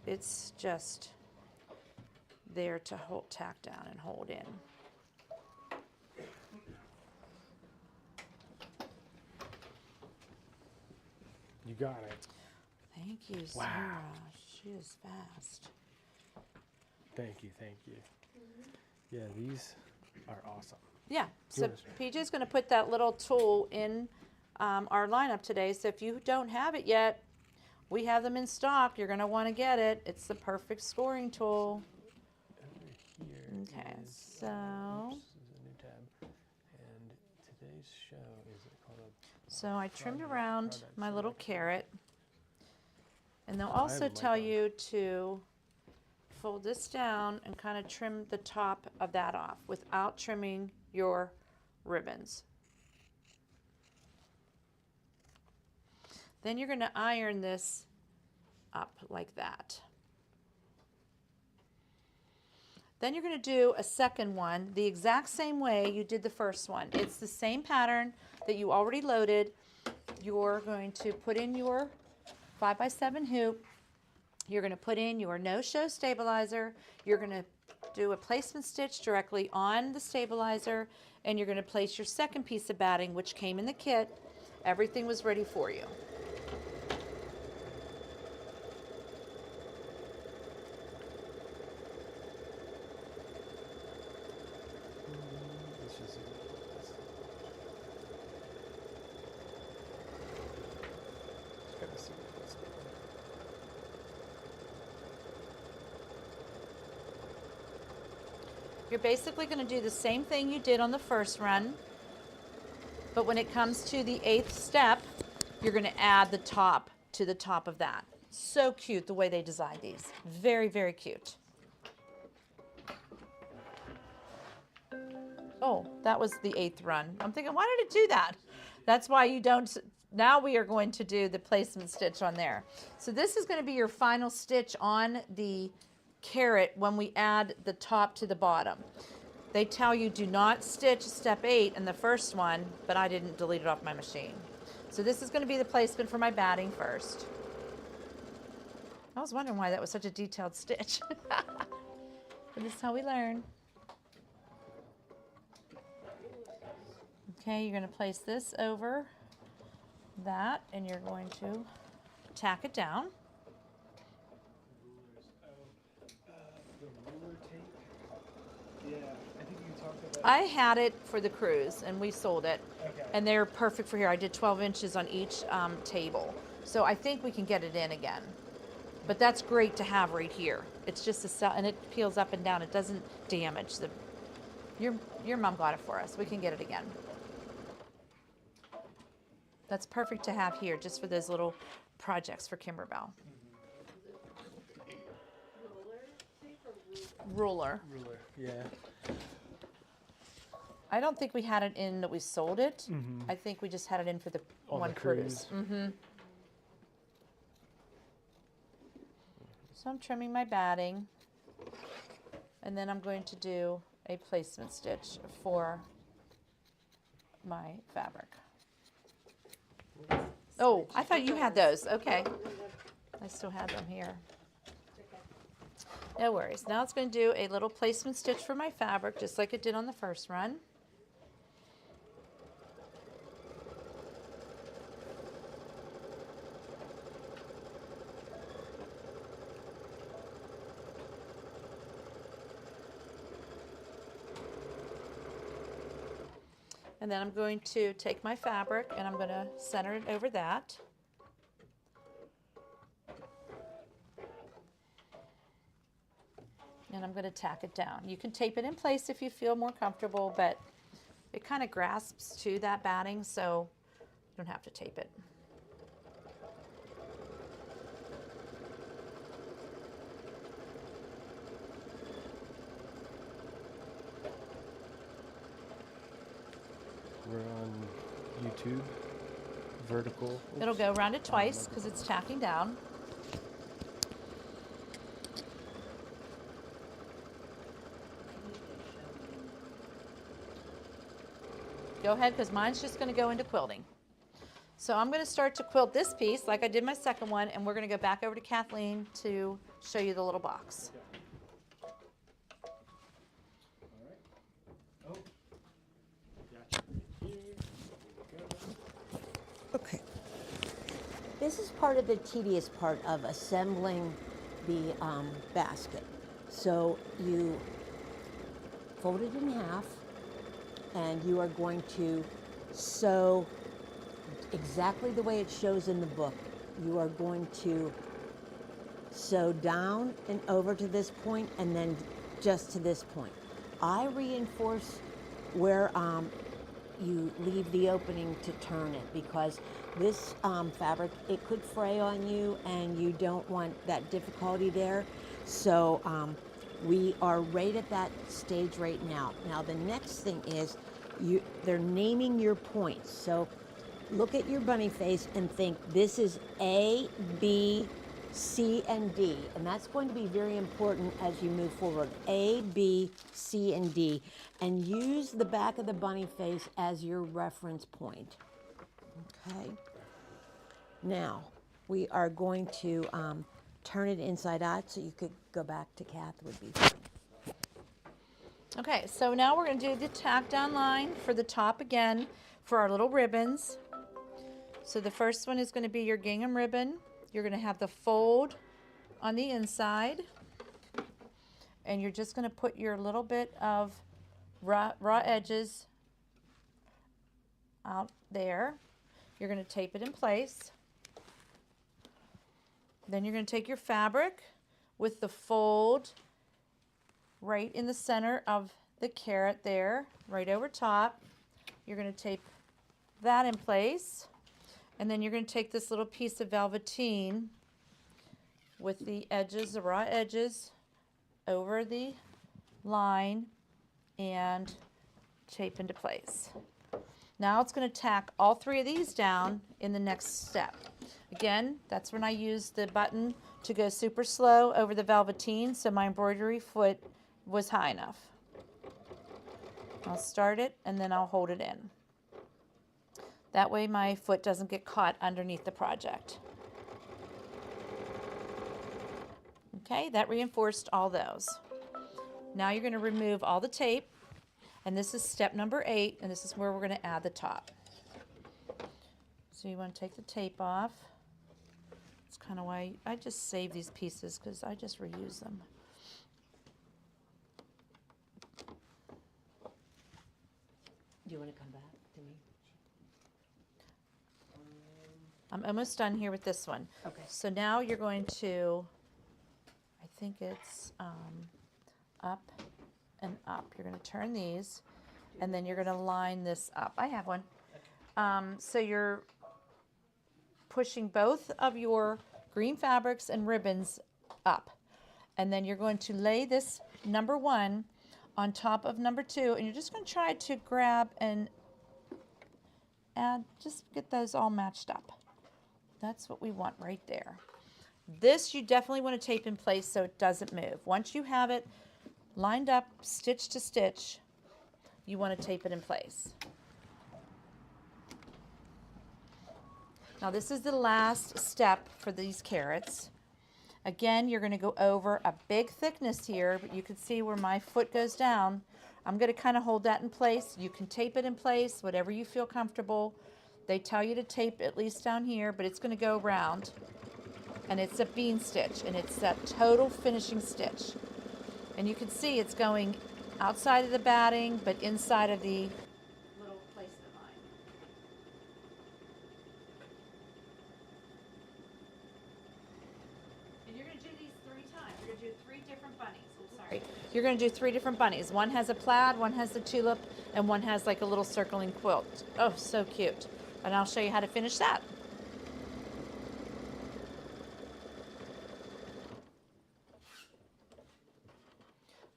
It's just there to hold, tack down and hold in. You got it. Thank you, Wow. Sarah. She is fast. Thank you, thank you. Yeah, these are awesome. Yeah, so Yours. PJ's going to put that little tool in our lineup today. So if you don't have it yet, we have them in stock. You're going to want to get it. It's the perfect scoring tool. Over here Okay, is, so oops, this is a new tab. And today's show is called I trimmed Product- around product my little selection. carrot. And they'll I have also a mic tell on. you to fold this down and kind of trim the top of that off without trimming your ribbons. Then you're going to iron this up like that. Then you're going to do a second one the exact same way you did the first one. It's the same pattern that you already loaded. You're going to put in your 5x7 hoop. You're going to put in your no-show stabilizer. You're going to do a placement stitch directly on the stabilizer, and you're going to place your second piece of batting, which came in the kit. Everything was ready for you. Let's just gotta see what that's doing. You're basically going to do the same thing you did on the first run, but when it comes to the 8th step, you're going to add the top to the top of that. So cute the way they designed these. Very, very cute. Oh, that was the 8th run. I'm thinking, why did it do that? That's why you don't. Now we are going to do the placement stitch on there. So this is going to be your final stitch on the carrot when we add the top to the bottom. They tell you do not stitch step 8 in the first one, but I didn't delete it off my machine. So this is going to be the placement for my batting first. I was wondering why that was such a detailed stitch. But this is how we learn. Okay, you're going to place this over that, and you're going to tack it down. The ruler tape. Yeah, I think you talked about. I had it for the cruise, and we sold it. Okay. And they're perfect for here. I did 12 inches on each table. So I think we can get it in again. But that's great to have right here. It's just a cell, and it peels up and down. It doesn't damage the. Your mom got it for us. We can get it again. That's perfect to have here, just for those little projects for Kimberbell. Ruler. Ruler. Yeah. I don't think we had it in that we sold it. I think we just had it in for the On one the cruise. cruise. So I'm trimming my batting, and then I'm going to do a placement stitch for my fabric. Oh, I thought you had those. Okay. I still have them here. No worries. Now it's going to do a little placement stitch for my fabric, just like it did on the first run. And then I'm going to take my fabric and I'm going to center it over that. And I'm going to tack it down. You can tape it in place if you feel more comfortable, but it kind of grasps to that batting, so you don't have to tape it. We're on YouTube. Vertical. It'll go around it twice because it's tacking down. Go ahead, because mine's just going to go into quilting. So I'm going to start to quilt this piece like I did my second one, and we're going to go back over to Kathleen to show you the little box. Okay. This is part of the tedious part of assembling the basket. So you fold it in half, and you are going to sew exactly the way it shows in the book. You are going to sew down and over to this point, and then just to this point. I reinforce where you leave the opening to turn it, because this fabric, it could fray on you, and you don't want that difficulty there. So we are right at that stage right now. Now the next thing is they're naming your points. So look at your bunny face and think this is A, B, C, and D. And that's going to be very important as you move forward. A, B, C, and D. And use the back of the bunny face as your reference point. Okay. Now, we are going to turn it inside out, so you could go back to Kath would be fine. Okay, so now we're going to do the tack down line for the top again for our little ribbons. So the first one is going to be your gingham ribbon. You're going to have the fold on the inside, and you're just going to put your little bit of raw edges out there. You're going to tape it in place. Then you're going to take your fabric with the fold right in the center of the carrot there, right over top. You're going to tape that in place. And then you're going to take this little piece of velveteen with the edges, the raw edges, over the line and tape into place. Now it's going to tack all three of these down in the next step. Again, that's when I use the button to go super slow over the velveteen so my embroidery foot was high enough. I'll start it and then I'll hold it in. That way my foot doesn't get caught underneath the project. Okay, that reinforced all those. Now you're going to remove all the tape, and this is step number 8, and this is where we're going to add the top. So you want to take the tape off. It's kind of why I just save these pieces, because I just reuse them. Do you want to come back to me? I'm almost done here with this one. Okay. So now you're going to, I think it's up and up. You're going to turn these, and then you're going to line this up. I have one. So you're pushing both of your green fabrics and ribbons up, and then you're going to lay this number 1 on top of number 2, and you're just going to try to grab and add, just get those all matched up. That's what we want right there. This you definitely want to tape in place so it doesn't move. Once you have it lined up, stitch to stitch, you want to tape it in place. Now this is the last step for these carrots. Again, you're going to go over a big thickness here, but you can see where my foot goes down. I'm going to kind of hold that in place. You can tape it in place, whatever you feel comfortable. They tell you to tape at least down here, but it's going to go around. And it's a bean stitch, and it's that total finishing stitch. And you can see it's going outside of the batting, but inside of the little placement line. And you're going to do these 3 times. You're going to do 3 different bunnies. I'm sorry. You're going to do 3 different bunnies. One has a plaid, one has the tulip, and one has like a little circling quilt. Oh, so cute. And I'll show you how to finish that.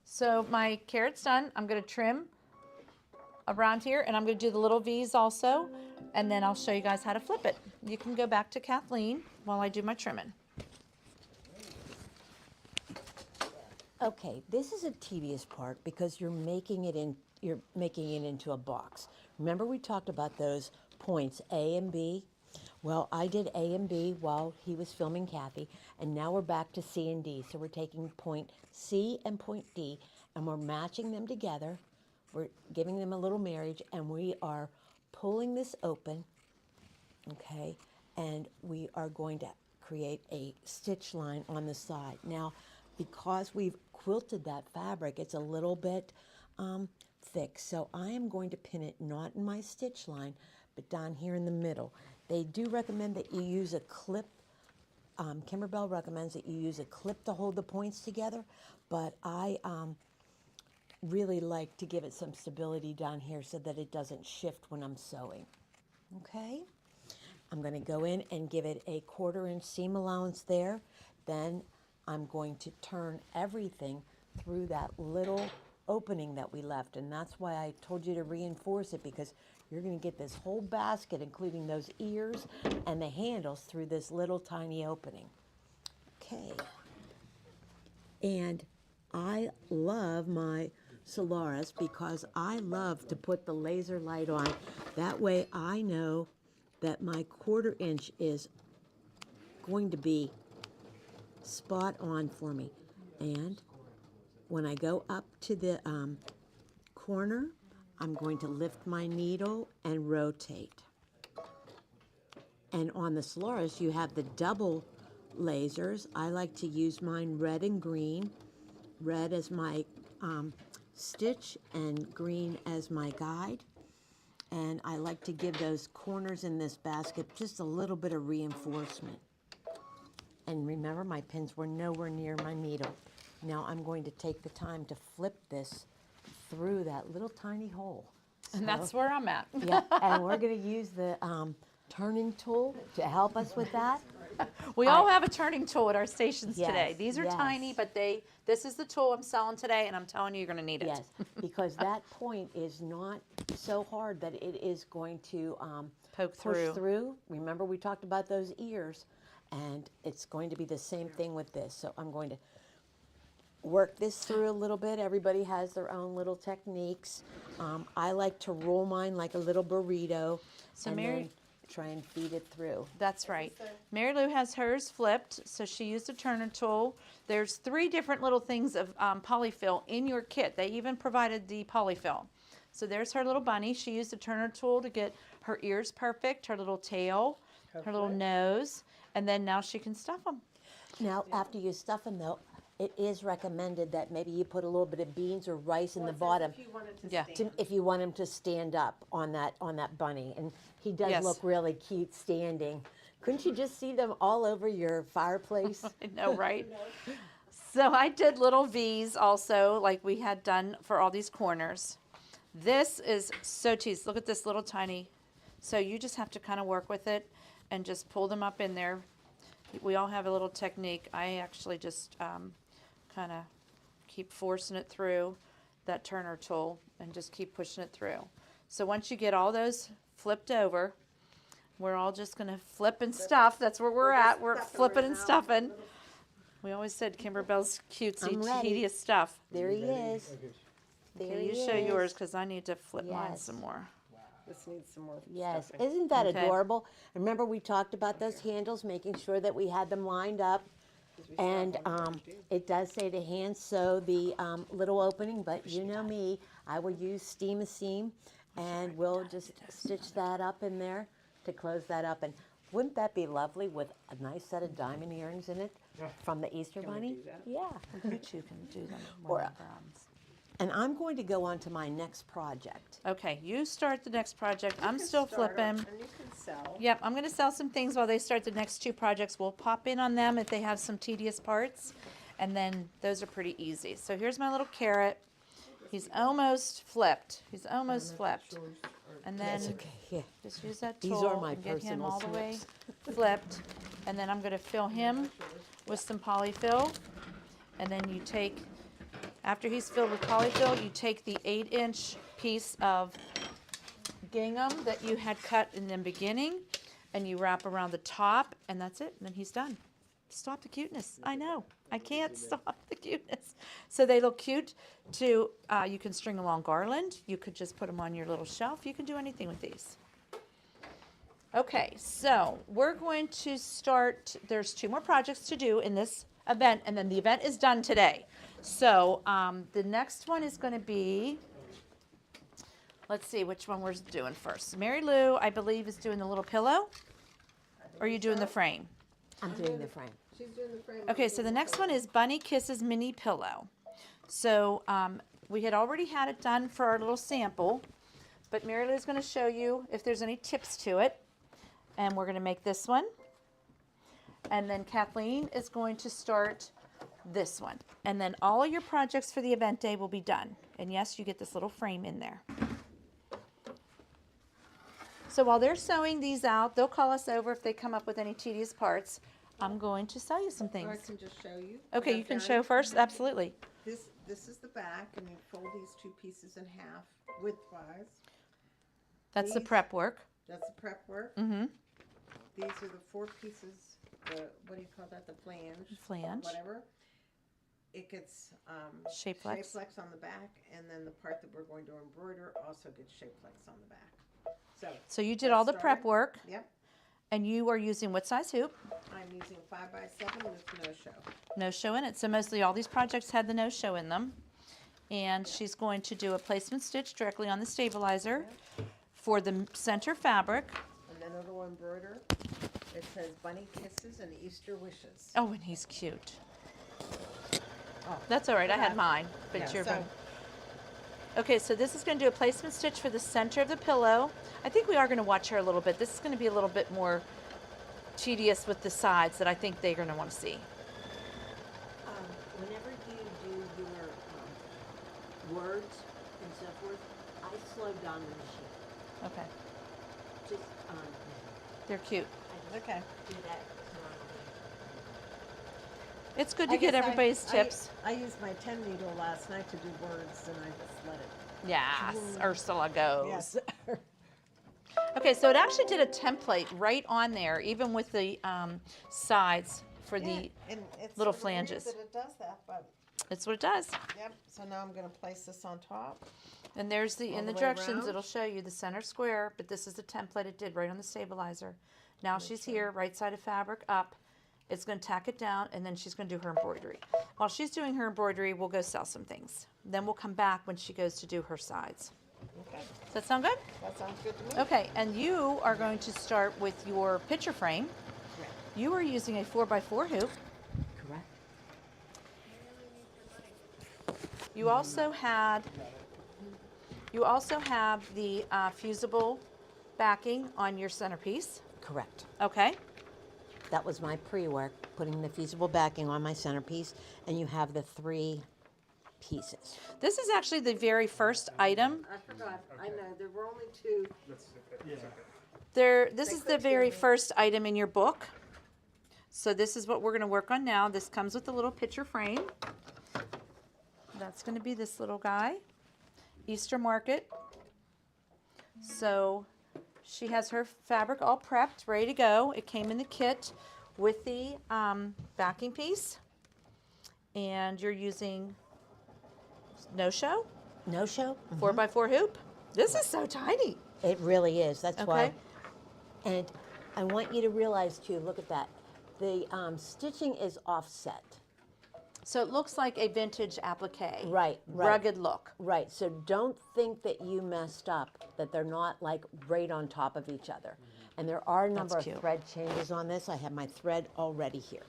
So my carrot's done. I'm going to trim around here, and I'm going to do the little V's also, and then I'll show you guys how to flip it. You can go back to Kathleen while I do my trimming. Okay, this is a tedious part because you're making it into a box. Remember we talked about those points A and B? Well, I did A and B while he was filming Kathy, and now we're back to C and D. So we're taking point C and point D, and we're matching them together. We're giving them a little marriage, and we are pulling this open, okay? And we are going to create a stitch line on the side. Now, because we've quilted that fabric, it's a little bit thick, so I am going to pin it not in my stitch line, but down here in the middle. They do recommend that you use a clip. Kimberbell recommends that you use a clip to hold the points together, but I really like to give it some stability down here so that it doesn't shift when I'm sewing. Okay? I'm going to go in and give it a 1/4 inch seam allowance there. Then I'm going to turn everything through that little opening that we left, and that's why I told you to reinforce it, because you're going to get this whole basket, including those ears and the handles, through this little tiny opening. Okay. And I love my Solaris because I love to put the laser light on. That way I know that my 1/4 inch is going to be spot on for me. And when I go up to the corner, I'm going to lift my needle and rotate. And on the Solaris, you have the double lasers. I like to use mine red and green. Red as my stitch and green as my guide. And I like to give those corners in this basket just a little bit of reinforcement. And remember, my pins were nowhere near my needle. Now I'm going to take the time to flip this through that little tiny hole. And that's where I'm at. Yeah, and we're going to use the turning tool to help us with that. We all have a turning tool at our stations today. Yes, These are yes. tiny, but this is the tool I'm selling today, and I'm telling you, you're going to need it. Yes, because that point is not so hard that it is going to Poke push through. through. Remember, we talked about those ears, and it's going to be the same thing with this. So I'm going to work this through a little bit. Everybody has their own little techniques. I like to roll mine like a little burrito, So and Mary- then try and feed it through. That's right. Mary Lou has hers flipped, so she used a turner tool. There's 3 different little things of polyfill in your kit. They even provided the polyfill. So there's her little bunny. She used a turner tool to get her ears perfect, her little tail, her little nose, and then now she can stuff them. Now, after you stuff them, though, it is recommended that maybe you put a little bit of beans or rice in the bottom If you wanted to Yeah. stand. if you want him to stand up on that bunny. And he does Yes. look really cute standing. Couldn't you just see them all over your fireplace? I know, right? So I did little V's also, like we had done for all these corners. This is so cheese. Look at this little tiny. So you just have to kind of work with it and just pull them up in there. We all have a little technique. I actually just kind of keep forcing it through that turner tool and just keep pushing it through. So once you get all those flipped over, we're all just going to flip and stuff. That's where we're at. We're stuffing flipping right and now. stuffing. We always said Kimberbell's cutesy, I'm ready. tedious stuff. There he is. There Okay, he you show is. yours because I need to flip mine Yes. some more. This needs some more Yes, stuffing. isn't that Okay. adorable? Remember we talked about those handles, making sure that we had them lined up. And it does say to hand sew the little opening, but you know me, I will use steam a seam, and we'll just stitch that up in there to close that up. And wouldn't that be lovely with a nice set of diamond earrings in it from the Easter Bunny? Yeah. You two can do them. Or- whenever. And I'm going to go on to my next project. Okay, you start the next project. I'm still Start 'em, flipping. And you can sell. Yep, I'm going to sell some things while they start the next 2 projects. We'll pop in on them if they have some tedious parts, and then those are pretty easy. So here's my little carrot. He's almost flipped. He's almost flipped. And then Yeah. just use that These tool are my and get him personal all the way slips. flipped. And then I'm going to fill him with some polyfill. And then you take, after he's filled with polyfill, you take the 8-inch piece of gingham that you had cut in the beginning, and you wrap around the top, and that's it. And then he's done. Stop the cuteness. I know. I can't stop the cuteness. So they look cute. You can string along garland. You could just put them on your little shelf. You can do anything with these. Okay, so we're going to start. There's 2 more projects to do in this event, and then the event is done today. So the next one is going to be, let's see which one we're doing first. Mary Lou, I believe, is doing the little pillow. Or are you doing the frame? I'm doing the frame. She's doing the frame. Okay, so the next one is Bunny Kisses Mini Pillow. So we had already had it done for our little sample, but Mary Lou is going to show you if there's any tips to it. And we're going to make this one. And then Kathleen is going to start this one. And then all of your projects for the event day will be done. And yes, you get this little frame in there. So while they're sewing these out, they'll call us over if they come up with any tedious parts. I'm going to sell you some Or I things. can just show you. Okay, you can show first. Absolutely. This is the back, and you fold these 2 pieces in half widthwise. That's the These- prep work. That's the prep work. Mm-hmm. These are the 4 pieces. What do you call that? The flange. Flange. Whatever. It gets Shape flex. on the back, and then the part that we're going to embroider also gets shape flex on the back. So you did all the prep started. work, Yep. and you are using what size hoop? I'm using 5x7 with no show. No show in it. So mostly all these projects had the no show in them. And she's going to do a placement stitch directly on the stabilizer for the center fabric. And then it'll embroider. It says bunny kisses and Easter wishes. Oh, and he's cute. Oh, That's all right. I had mine, but yeah, you're so, okay. So this is going to do a placement stitch for the center of the pillow. I think we are going to watch her a little bit. This is going to be a little bit more tedious with the sides that I think they're going to want to see. Whenever you do your words and so forth, I slow down the machine. Okay, Just they're cute. okay. do that normally. It's good I to get guess everybody's tips. I used my 10 needle last night to do words, and I just let it. Yes, Ursula goes. Yes. Okay, so it actually did a template right on there, even with the sides for the. and it's little sort of weird flanges. that it does that, but It's what it does. yep. So now I'm going to place this on top. And there's the All in the the way directions. around? It'll show you the center square, but this is the template it did right on the stabilizer. Now she's here, right side of fabric up. It's going to tack it down, and then she's going to do her embroidery. While she's doing her embroidery, we'll go sell some things. Then we'll come back when she goes to do her sides. Okay, Does that sound good? that sounds good to me. Okay, and you are going to start with your picture frame. Correct. You are using a 4x4 hoop. Correct. You also have the fusible backing on your centerpiece. Correct. Okay. That was my pre-work, putting the fusible backing on my centerpiece, and you have the 3 pieces. This is actually the very first item. I forgot. I know there were only 2. This is the very first item in your book. So this is what we're going to work on now. This comes with a little picture frame. That's going to be this little guy. Easter market. So she has her fabric all prepped, ready to go. It came in the kit with the backing piece. And you're using no-show, No-show? 4x4 hoop. This is so tiny. It really is. That's why. Okay. And I want you to realize too, look at that. The stitching is offset. So it looks like a vintage applique. Right, right. Rugged look. Right, so don't think that you messed up, that they're not like right on top of each other. And there are a number That's of cute. thread changes on this. I have my thread already here.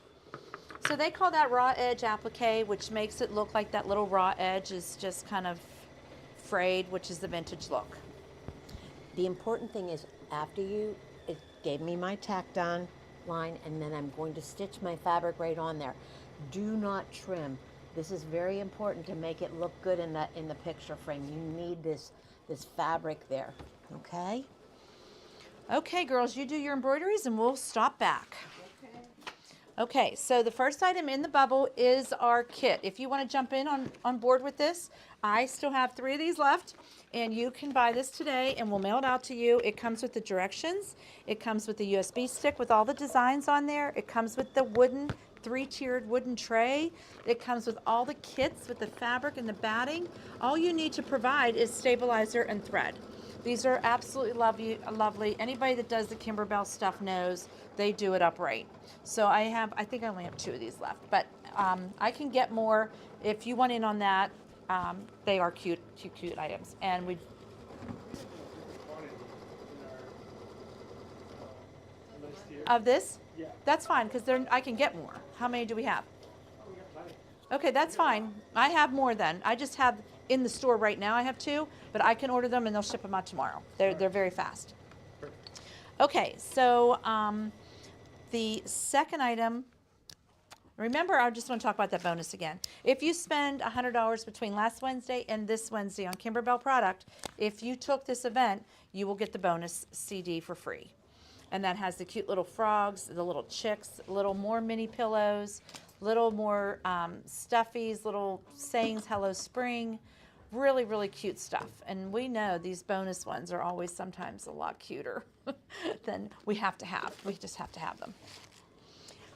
So they call that raw edge applique, which makes it look like that little raw edge is just kind of frayed, which is the vintage look. The important thing is after it gave me my tack down line, and then I'm going to stitch my fabric right on there. Do not trim. This is very important to make it look good in the picture frame. You need this fabric there, okay? Okay, girls, you do your embroideries and we'll stop back. Okay, so the first item in the bubble is our kit. If you want to jump in on board with this, I still have 3 of these left, and you can buy this today and we'll mail it out to you. It comes with the directions. It comes with the USB stick with all the designs on there. It comes with the wooden 3-tiered wooden tray. It comes with all the kits with the fabric and the batting. All you need to provide is stabilizer and thread. These are absolutely lovely. Anybody that does the Kimberbell stuff knows they do it upright. So I think I only have 2 of these left, but I can get more if you want in on that. They are cute items, and we. Of this? Yeah. That's fine, because I can get more. How many do we have? Okay, that's fine. I have more then. I just have in the store right now, I have 2, but I can order them and they'll ship them out tomorrow. They're very fast. Okay, so the second item, remember, I just want to talk about that bonus again. If you spend $100 between last Wednesday and this Wednesday on Kimberbell product, if you took this event, you will get the bonus CD for free. And that has the cute little frogs, the little chicks, little more mini pillows, little more stuffies, little sayings, hello spring, really, really cute stuff. And we know these bonus ones are always sometimes a lot cuter than we have to have. We just have to have them.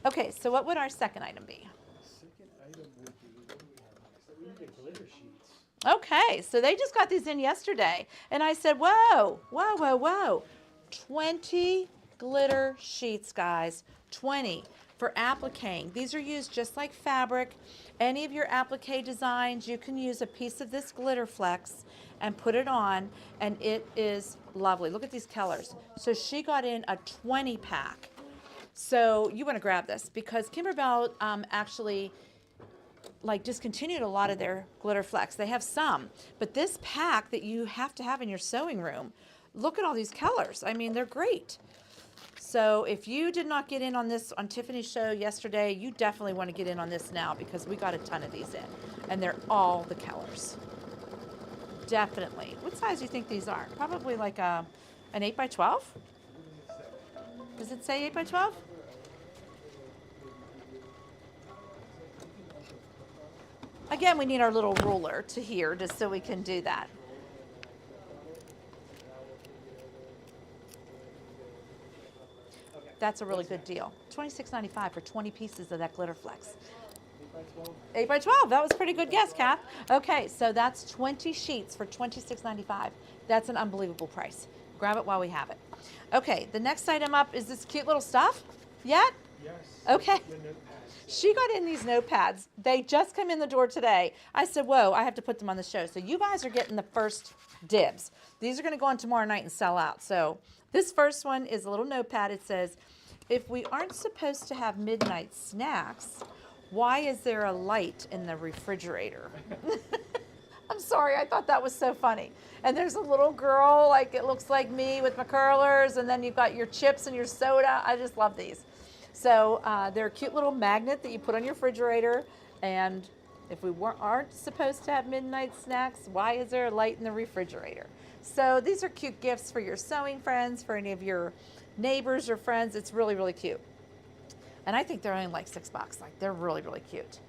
Okay, so what would our second item be? Second item would be, what do we have next? We need the glitter sheets. Okay, so they just got these in yesterday. And I said, whoa, whoa, whoa, whoa. 20 glitter sheets, guys. 20 for appliquing. These are used just like fabric. Any of your applique designs, you can use a piece of this glitter flex and put it on, and it is lovely. Look at these colors. So she got in a 20 pack. So you want to grab this because Kimberbell actually like discontinued a lot of their glitter flex. They have some, but this pack that you have to have in your sewing room, look at all these colors. I mean, they're great. So if you did not get in on this on Tiffany's show yesterday, you definitely want to get in on this now because we got a ton of these in, and they're all the colors. Definitely. What size do you think these are? Probably like an 8 by 12? Does it say 8 by 12? Again, we need our little ruler to here just so we can do that. That's a really good deal. $26.95 for 20 pieces of that glitter flex. 8 by 12. That was a pretty good guess, Kath. Okay, so that's 20 sheets for $26.95. That's an unbelievable price. Grab it while we have it. Okay, the next item up is this cute little stuff. Yet? Yes. Okay. The notepads. She got in these notepads. They just come in the door today. I said, whoa, I have to put them on the show. So you guys are getting the first dibs. These are going to go on tomorrow night and sell out. So this first one is a little notepad. It says, if we aren't supposed to have midnight snacks, why is there a light in the refrigerator? I'm sorry, I thought that was so funny. And there's a little girl, like it looks like me with my curlers, and then you've got your chips and your soda. I just love these. So they're a cute little magnet that you put on your refrigerator. And if we aren't supposed to have midnight snacks, why is there a light in the refrigerator? So these are cute gifts for your sewing friends, for any of your neighbors or friends. It's really, really cute. And I think they're only like $6. Like they're really, really cute.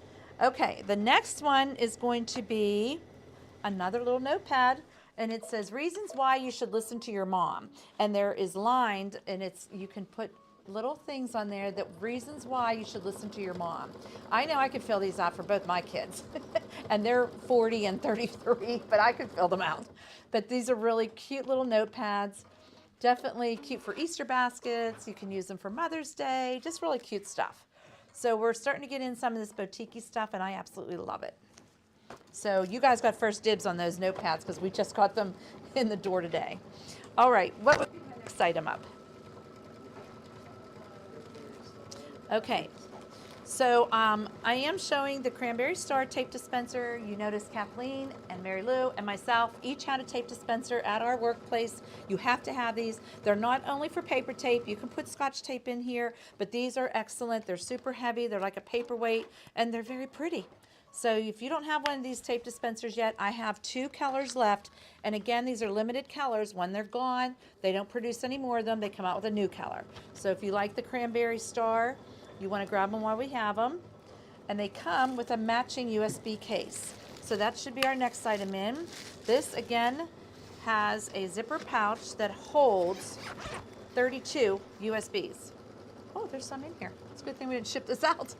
Okay, the next one is going to be another little notepad, and it says reasons why you should listen to your mom. And there is lined, and you can put little things on there that reasons why you should listen to your mom. I know I could fill these out for both my kids, and they're 40 and 33, but I could fill them out. But these are really cute little notepads. Definitely cute for Easter baskets. You can use them for Mother's Day. Just really cute stuff. So we're starting to get in some of this boutique-y stuff, and I absolutely love it. So you guys got first dibs on those notepads because we just got them in the door today. All right, what would be my next item up? Okay, so I am showing the Cranberry Star tape dispenser. You notice Kathleen and Mary Lou and myself each had a tape dispenser at our workplace. You have to have these. They're not only for paper tape. You can put Scotch tape in here, but these are excellent. They're super heavy. They're like a paperweight, and they're very pretty. So if you don't have one of these tape dispensers yet, I have 2 colors left. And again, these are limited colors. When they're gone, they don't produce any more of them. They come out with a new color. So if you like the Cranberry Star, you want to grab them while we have them. And they come with a matching USB case. So that should be our next item in. This, again, has a zipper pouch that holds 32 USBs. Oh, there's some in here. It's a good thing we didn't ship this out.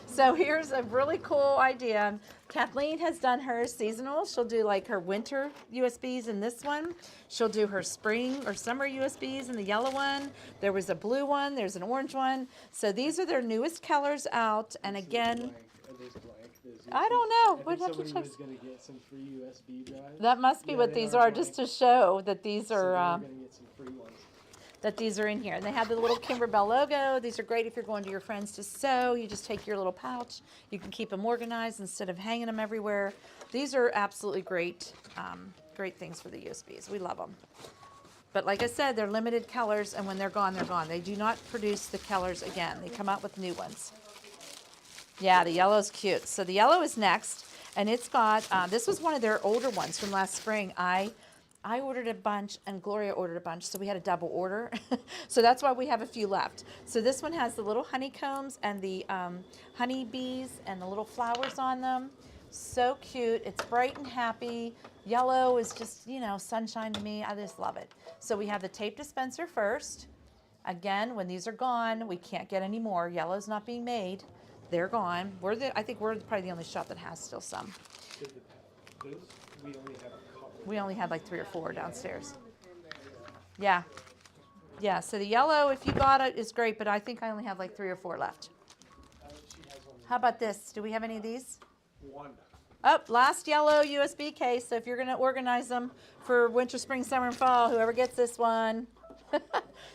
So here's a really cool idea. Kathleen has done hers seasonal. She'll do like her winter USBs in this one. She'll do her spring or summer USBs in the yellow one. There was a blue one. There's an orange one. So these are their newest colors out. And again, I don't know. We'd have to check. Was going to get some free USB drives. That must be what these are, just to show that these are. We're going to get some free ones. That these are in here. And they have the little Kimberbell logo. These are great if you're going to your friends to sew. You just take your little pouch. You can keep them organized instead of hanging them everywhere. These are absolutely great, great things for the USBs. We love them. But like I said, they're limited colors, and when they're gone, they're gone. They do not produce the colors again. They come out with new ones. Yeah, the yellow's cute. So the yellow is next, and it's got, this was one of their older ones from last spring. I ordered a bunch and Gloria ordered a bunch, so we had a double order. So that's why we have a few left. So this one has the little honeycombs and the honey bees and the little flowers on them. So cute. It's bright and happy. Yellow is just, you know, sunshine to me. I just love it. So we have the tape dispenser first. Again, when these are gone, we can't get any more. Yellow's not being made. They're gone. I think we're probably the only shop that has still some. Those, we only have a couple. We only had like 3 or 4 downstairs. Yeah. Yeah, so the yellow, if you got it, is great, but I think I only have like 3 or 4 left. How about this? Do we have any of these? One. Oh, last yellow USB case. So if you're going to organize them for winter, spring, summer, and fall, whoever gets this one,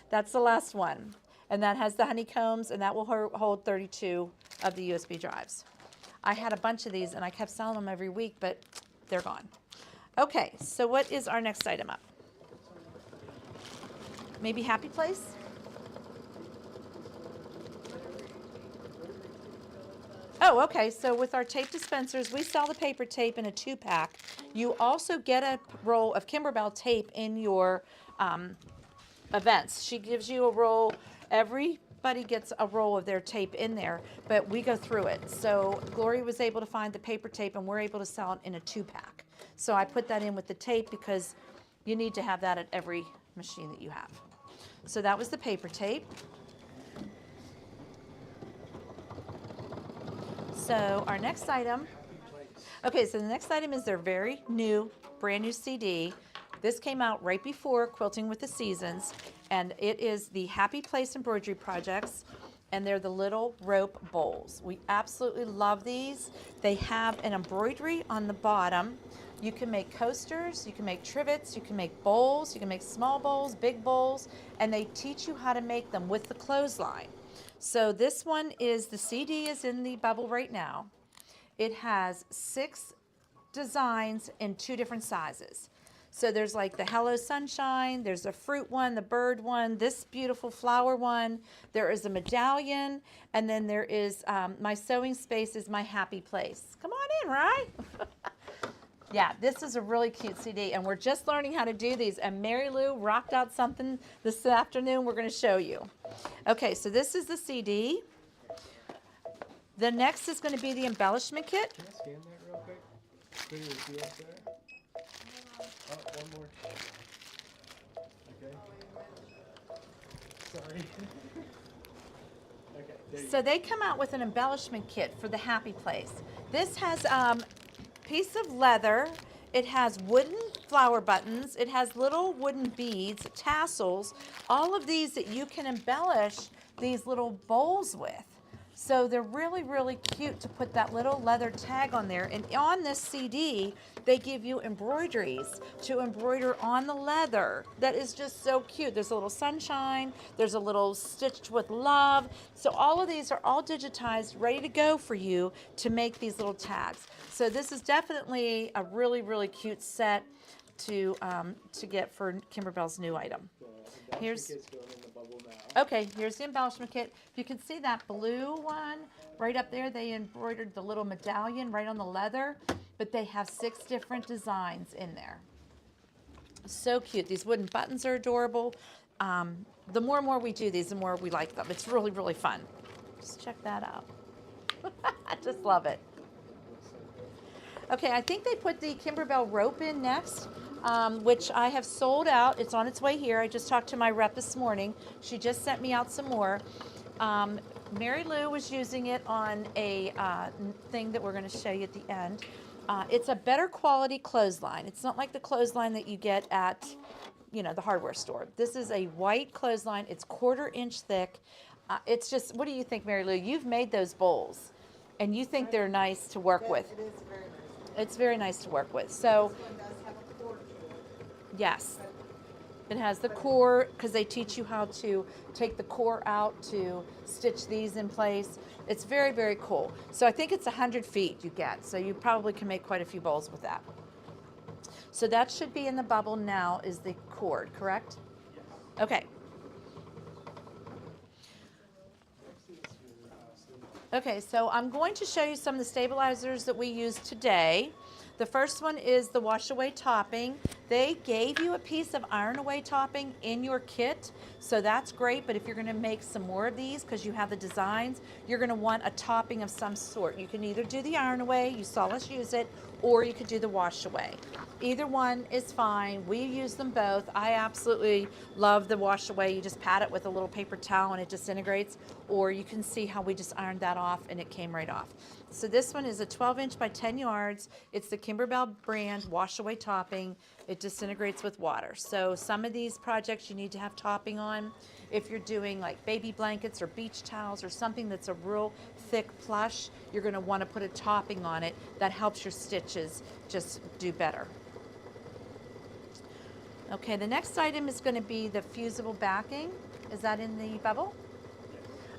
that's the last one. And that has the honeycombs, and that will hold 32 of the USB drives. I had a bunch of these, and I kept selling them every week, but they're gone. Okay, so what is our next item up? Maybe Happy Place? Oh, okay. So with our tape dispensers, we sell the paper tape in a 2-pack. You also get a roll of Kimberbell tape in your events. She gives you a roll. Everybody gets a roll of their tape in there, but we go through it. So Gloria was able to find the paper tape, and we're able to sell it in a 2-pack. So I put that in with the tape because you need to have that at every machine that you have. So that was the paper tape. So our next item, okay, so the next item is their very new, brand new CD. This came out right before Quilting with the Seasons, and it is the Happy Place embroidery projects, and they're the little rope bowls. We absolutely love these. They have an embroidery on the bottom. You can make coasters, you can make trivets, you can make bowls, you can make small bowls, big bowls, and they teach you how to make them with the clothesline. So this one is, the CD is in the bubble right now. It has 6 designs in 2 different sizes. So there's like the Hello Sunshine, there's a fruit one, the bird one, this beautiful flower one, there is a medallion, and then there is My Sewing Space is My Happy Place. Come on in, right? Yeah, this is a really cute CD, and we're just learning how to do these, and Mary Lou rocked out something this afternoon we're going to show you. Okay, so this is the CD. The next is going to be the embellishment kit. Can I scan that real quick? Put your seal up there. Oh, one more. Okay. Sorry. Okay, there you So they come out with an embellishment kit for the Happy Place. This has piece of leather. It has wooden flower buttons. It has little wooden beads, tassels, all of these that you can embellish these little bowls with. So they're really, really cute to put that little leather tag on there. And on this CD, they give you embroideries to embroider on the leather. That is just so cute. There's a little sunshine. There's a little stitched with love. So all of these are all digitized, ready to go for you to make these little tags. So this is definitely a really, really cute set to get for Kimberbell's new item. Here's okay, here's the embellishment kit. You can see that blue one right up there. They embroidered the little medallion right on the leather, but they have 6 different designs in there. So cute. These wooden buttons are adorable. The more and more we do these, the more we like them. It's really, really fun. Just check that out. I just love it. Okay, I think they put the Kimberbell rope in next. Which I have sold out. It's on its way here. I just talked to my rep this morning. She just sent me out some more. Mary Lou was using it on a thing that we're going to show you at the end. It's a better quality clothesline. It's not like the clothesline that you get at, you know, the hardware store. This is a white clothesline. It's 1/4 inch thick. It's just, what do you think, Mary Lou? You've made those bowls, and you think they're nice to work with. It is very nice. It's very nice to work with. So. This one does have a cord to it. Yes, it has the core because they teach you how to take the core out to stitch these in place. It's very, very cool. So I think it's 100 feet you get, so you probably can make quite a few bowls with that. So that should be in the bubble now is the cord, correct? Yes. Okay. Okay, so I'm going to show you some of the stabilizers that we use today. The first one is the wash away topping. They gave you a piece of iron away topping in your kit, so that's great, but if you're gonna make some more of these because you have the designs, you're gonna want a topping of some sort. You can either do the iron away, you saw us use it, or you could do the wash away. Either one is fine. We use them both. I absolutely love the wash away. You just pat it with a little paper towel and it disintegrates, or you can see how we just ironed that off and it came right off. So this one is a 12 inch by 10 yards. It's the Kimberbell brand wash away topping. It disintegrates with water. So some of these projects you need to have topping on. If you're doing like baby blankets or beach towels or something that's a real thick plush, you're going to want to put a topping on it that helps your stitches just do better. Okay, the next item is going to be the fusible backing. Is that in the bubble?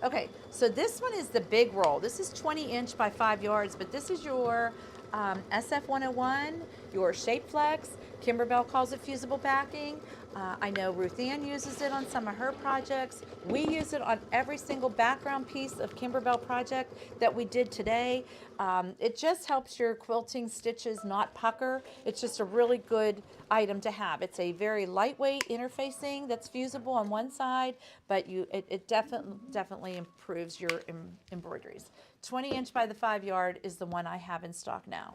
Okay, so this one is the big roll. This is 20 inch by 5 yards, but this is your SF101, your Shape Flex. Kimberbell calls it fusible backing. I know Ruth Ann uses it on some of her projects. We use it on every single background piece of Kimberbell project that we did today. It just helps your quilting stitches not pucker. It's just a really good item to have. It's a very lightweight interfacing that's fusible on one side, but it definitely improves your embroideries. 20 inch by the 5 yard is the one I have in stock now.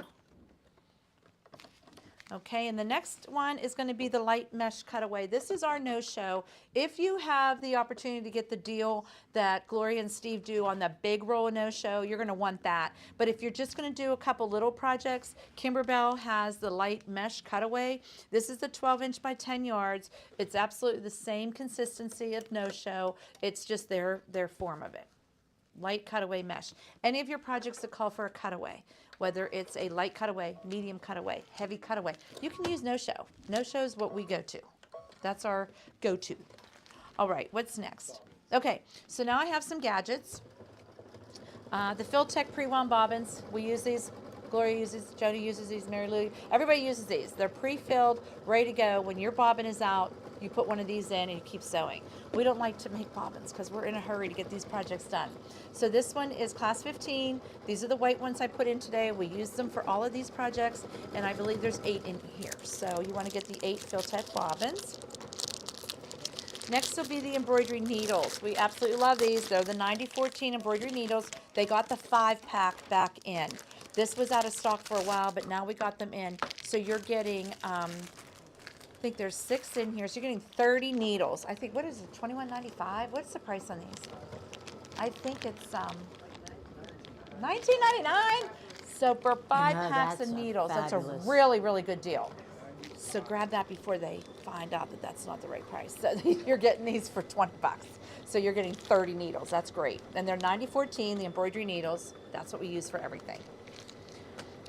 Okay, and the next one is going to be the light mesh cutaway. This is our no-show. If you have the opportunity to get the deal that Gloria and Steve do on the big roll no-show, you're going to want that. But if you're just going to do a couple little projects, Kimberbell has the light mesh cutaway. This is the 12 inch by 10 yards. It's absolutely the same consistency of no-show. It's just their form of it. Light cutaway mesh. Any of your projects that call for a cutaway, whether it's a light cutaway, medium cutaway, heavy cutaway, you can use no-show. No-show is what we go to. That's our go-to. All right, what's next? Okay, so now I have some gadgets. The Filtech pre-wound bobbins. We use these. Gloria uses, Jody uses these, Mary Lou. Everybody uses these. They're pre-filled, ready to go. When your bobbin is out, you put one of these in and you keep sewing. We don't like to make bobbins because we're in a hurry to get these projects done. So this one is class 15. These are the white ones I put in today. We use them for all of these projects, and I believe there's 8 in here. So you want to get the 8 Filtech bobbins. Next will be the embroidery needles. We absolutely love these. They're the 9014 embroidery needles. They got the 5-pack back in. This was out of stock for a while, but now we got them in. So you're getting, I think there's 6 in here. So you're getting 30 needles. I think, what is it, $21.95? What's the price on these? I think it's $19.99. So for 5 packs of needles, that's a fabulous. really, really good deal. So grab that before they find out that that's not the right price. So you're getting these for 20 bucks. So you're getting 30 needles. That's great. And they're 9014, the embroidery needles. That's what we use for everything.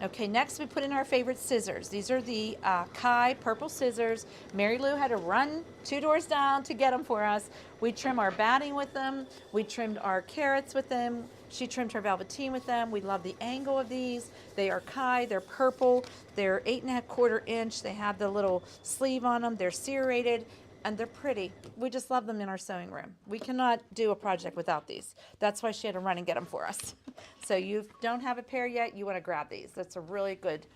Okay, next we put in our favorite scissors. These are the Kai purple scissors. Mary Lou had to run 2 doors down to get them for us. We trim our batting with them. We trimmed our carrots with them. She trimmed her velveteen with them. We love the angle of these. They are Kai, they're purple. They're 8¼ inch. They have the little sleeve on them. They're serrated and they're pretty. We just love them in our sewing room. We cannot do a project without these. That's why she had to run and get them for us. So you don't have a pair yet, you want to grab these. That's a really good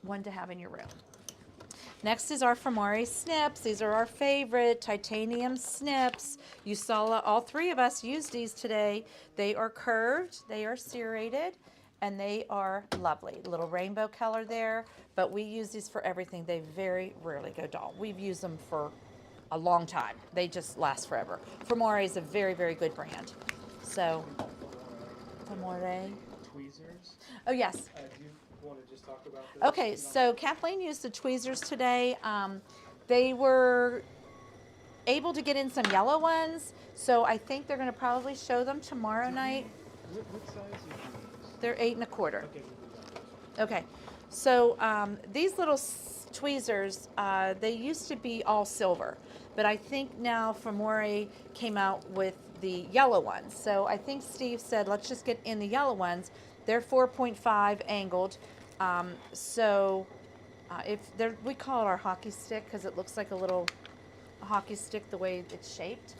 one to have in your room. Next is our Famore snips. These are our favorite titanium snips. You saw all 3 of us use these today. They are curved, they are serrated, and they are lovely. A little rainbow color there, but we use these for everything. They very rarely go dull. We've used them for a long time. They just last forever. Famore is a very, very good brand. So, Famore. Tweezers. Oh, yes. Do you want to just talk about this? Okay, so Kathleen used the tweezers today. They were able to get in some yellow ones, so I think they're going to probably show them tomorrow night. What size are these? They're 8¼ Okay. Okay, so these little tweezers, they used to be all silver, but I think now Famore came out with the yellow ones. So I think Steve said, let's just get in the yellow ones. They're 4.5 angled. If they're, we call it our hockey stick because it looks like a little hockey stick the way it's shaped.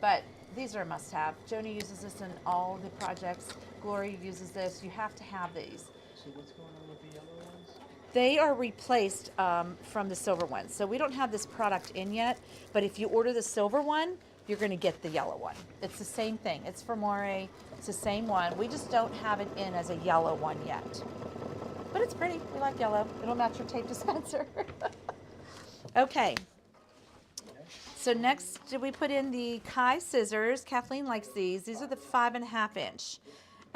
But these are a must-have. Joni uses this in all the projects. Gloria uses this. You have to have these. So what's going on with the yellow ones? They are replaced from the silver ones. So we don't have this product in yet, but if you order the silver one, you're going to get the yellow one. It's the same thing. It's Famore. It's the same one. We just don't have it in as a yellow one yet. But it's pretty. We like yellow. It'll match your tape dispenser. Okay. So next, did we put in the Kai scissors? Kathleen likes these. These are the 5½ inch.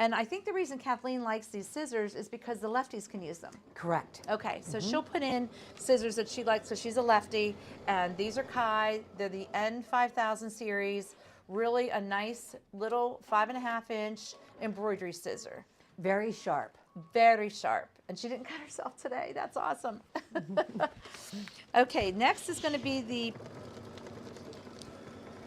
And I think the reason Kathleen likes these scissors is because the lefties can use them. Correct. Okay, so she'll put in scissors that she likes, so she's a lefty, and these are Kai. They're the N5000 series, really a nice little 5.5-inch embroidery scissor. Very sharp. Very sharp. And she didn't cut herself today. That's awesome. Okay, next is going to be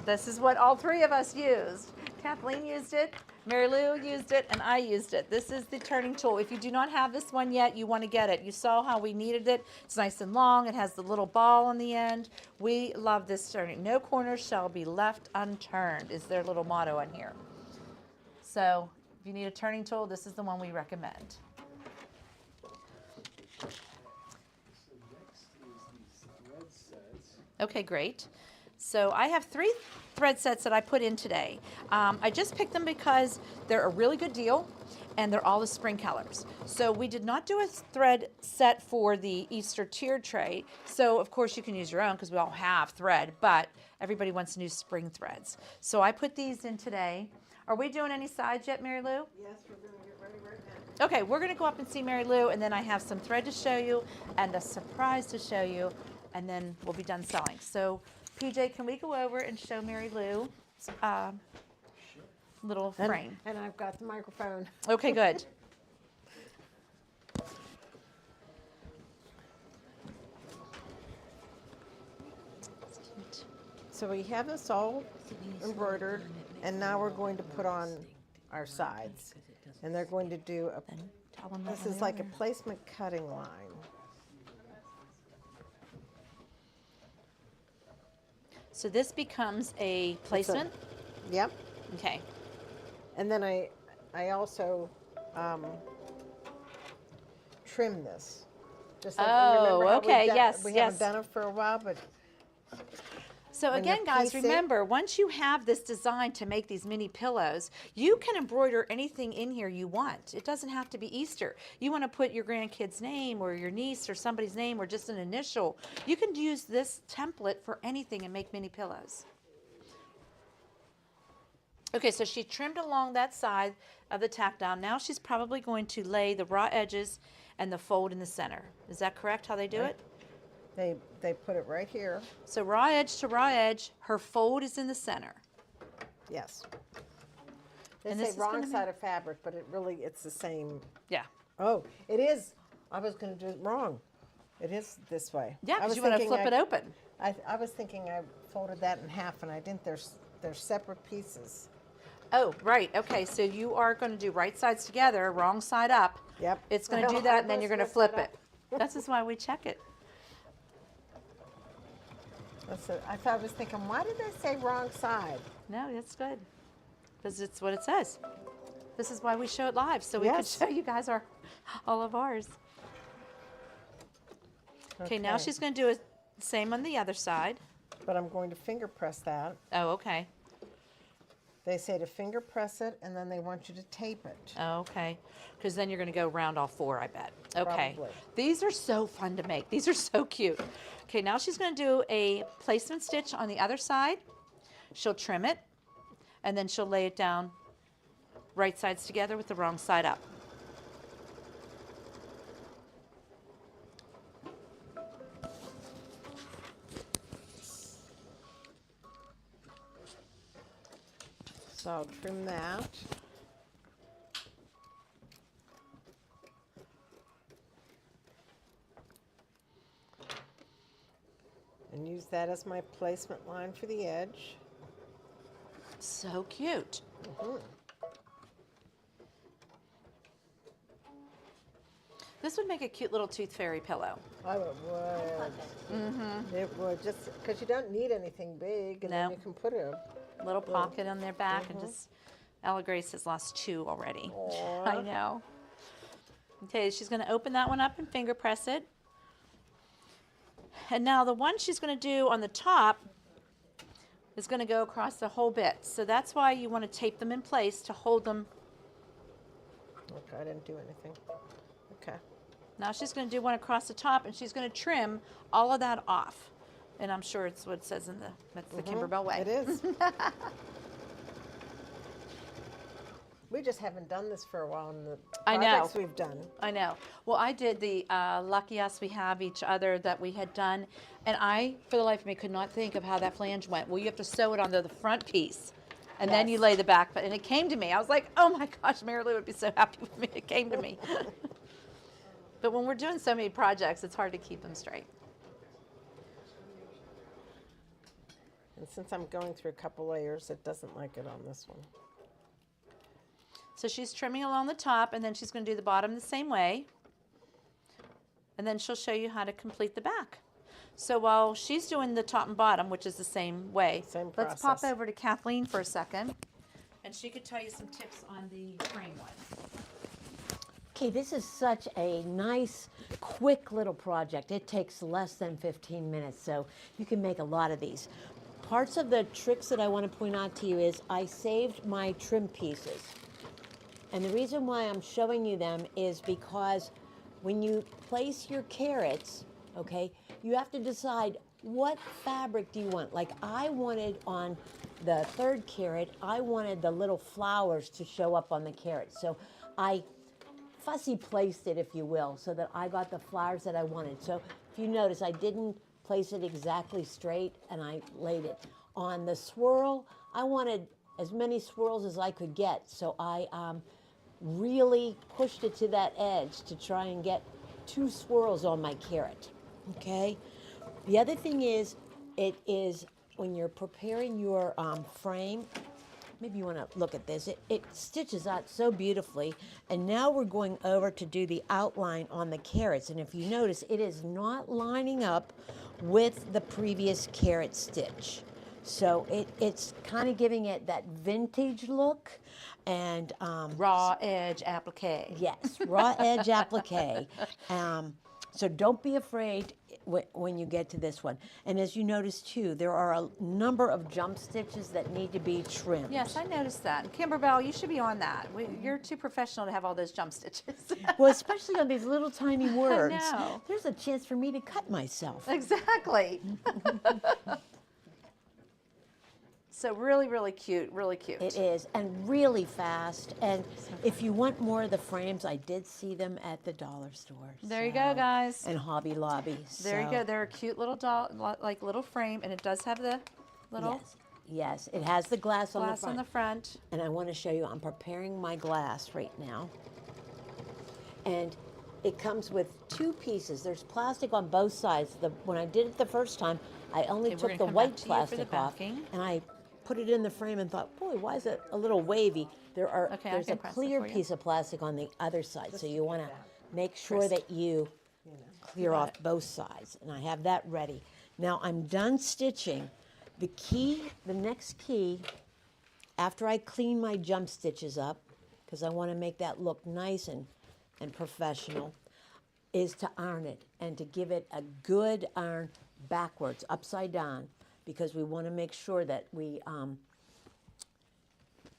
this is what all three of us used. Kathleen used it, Mary Lou used it, and I used it. This is the turning tool. If you do not have this one yet, you want to get it. You saw how we needed it. It's nice and long. It has the little ball on the end. We love this turning. No corners shall be left unturned is their little motto on here. So if you need a turning tool, this is the one we recommend. So next is these thread sets. Okay, great. So I have 3 thread sets that I put in today. I just picked them because they're a really good deal and they're all the spring colors. So we did not do a thread set for the Easter tier tray. So of course you can use your own because we all have thread, but everybody wants new spring threads. So I put these in today. Are we doing any sides yet, Mary Lou? Yes, we're going to get ready right now. Okay, we're gonna go up and see Mary Lou, and then I have some thread to show you and a surprise to show you, and then we'll be done selling. So PJ, can we go over and show Mary Lou little frame? And I've got the microphone. Okay, good. So we have this all embroidered, and now we're going to put on our sides. And they're going to do a, Tell them this is like a placement cutting line. So this becomes a placement? Yep. Okay. And then I also trim this. Just like, Oh, remember how okay, we've done- yes, We yes. haven't done it for a while, but So When you again, guys, piece it- remember, once you have this design to make these mini pillows, you can embroider anything in here you want. It doesn't have to be Easter. You want to put your grandkid's name or your niece or somebody's name or just an initial. You can use this template for anything and make mini pillows. Okay, so she trimmed along that side of the tack down. Now she's probably going to lay the raw edges and the fold in the center. Is that correct how they do it? they put it right here. So raw edge to raw edge, her fold is in the center. Yes. They And say this is wrong gonna be- side of fabric, but it's the same. Yeah. Oh, it is. I was going to do it wrong. It is this way. Yeah, I because was you want to thinking flip it open. I was thinking I folded that in half, and I didn't. They're separate pieces. Oh, right. Okay, so you are going to do right sides together, wrong side up. Yep. It's going to do Well, that, I and then you're must going to mess flip that it. That's just why we check it. That's it. I was thinking, why did they say wrong side? No, that's good. Because it's what it says. This is why we show it live, so we Yes. can show you guys all of ours. Okay, now she's going to do it same on the other side. But I'm going to finger press that. Oh, okay. They say to finger press it, and then they want you to tape it. Oh, okay. Because then you're going to go around all 4, I bet. Okay. Probably. These are so fun to make. These are so cute. Okay, now she's going to do a placement stitch on the other side. She'll trim it, and then she'll lay it down right sides together with the wrong side up. So I'll trim that. And use that as my placement line for the edge. So cute. Mhm. This would make a cute little tooth fairy pillow. Oh, it would. It would, just because you don't need anything big, and then No. you can put a. Little pocket on their back, and just Ella Grace has lost 2 already. I know. Okay, she's going to open that one up and finger press it. And now the one she's going to do on the top is going to go across the whole bit. So that's why you want to tape them in place to hold them. Okay, I didn't do anything. Okay. Now she's going to do one across the top, and she's going to trim all of that off. And I'm sure it's what it says in that's the Kimberbell way. It is. We just haven't done this for a while in the I know. projects we've done. I know. Well, I did the Lucky Us, We Have Each Other that we had done, and I, for the life of me, could not think of how that flange went. Well, you have to sew it onto the front piece, and then you Yes. lay the back, and it came to me. I was like, oh my gosh, Mary Lou would be so happy with me. It came to me. But when we're doing so many projects, it's hard to keep them straight. And since I'm going through a couple layers, it doesn't like it on this one. So she's trimming along the top, and then she's going to do the bottom the same way. And then she'll show you how to complete the back. So while she's doing the top and bottom, which is the same way, Same let's pop process. over to Kathleen for a second, and she could tell you some tips on the frame one. Okay, this is such a nice, quick little project. It takes less than 15 minutes, so you can make a lot of these. Parts of the tricks that I want to point out to you is I saved my trim pieces. And the reason why I'm showing you them is because when you place your carrots, okay, you have to decide what fabric do you want. Like I wanted on the third carrot, I wanted the little flowers to show up on the carrot. So I fussy placed it, if you will, so that I got the flowers that I wanted. So if you notice, I didn't place it exactly straight and I laid it. On the swirl, I wanted as many swirls as I could get. So I really pushed it to that edge to try and get 2 swirls on my carrot, okay? The other thing is, it is when you're preparing your frame, maybe you want to look at this, it stitches out so beautifully, and now we're going over to do the outline on the carrots, and if you notice, it is not lining up with the previous carrot stitch. So it's kind of giving it that vintage look, and Raw edge applique. yes, raw edge applique. So don't be afraid when you get to this one. And as you notice too, there are a number of jump stitches that need to be trimmed. Yes, I noticed that. And Kimberbell, you should be on that. You're too professional to have all those jump stitches. Well, especially on these little tiny words. know. There's a chance for me to cut myself. Exactly. So really, really cute, really cute. It is, and really fast. And if you want more of the frames, I did see them at the dollar store. There you go, guys. And Hobby Lobby. There you So, go. They're a cute little doll, like little frame, and it does have the little Yes, it has the glass on the glass front. on the front. And I want to show you, I'm preparing my glass right now. And it comes with 2 pieces. There's plastic on both sides. When I did it the first time, I only Okay, we're took gonna the come white back to you for the plastic off, backing. and I put it in the frame and thought, boy, why is it a little wavy? Okay, I There's can a press it clear for you. piece of plastic on the other side, so you want to make sure Crisp. that you clear off both sides. And I have that ready. Now I'm done stitching. The next key, after I clean my jump stitches up, because I want to make that look nice and professional, is to iron it and to give it a good iron backwards, upside down, because we want to make sure that we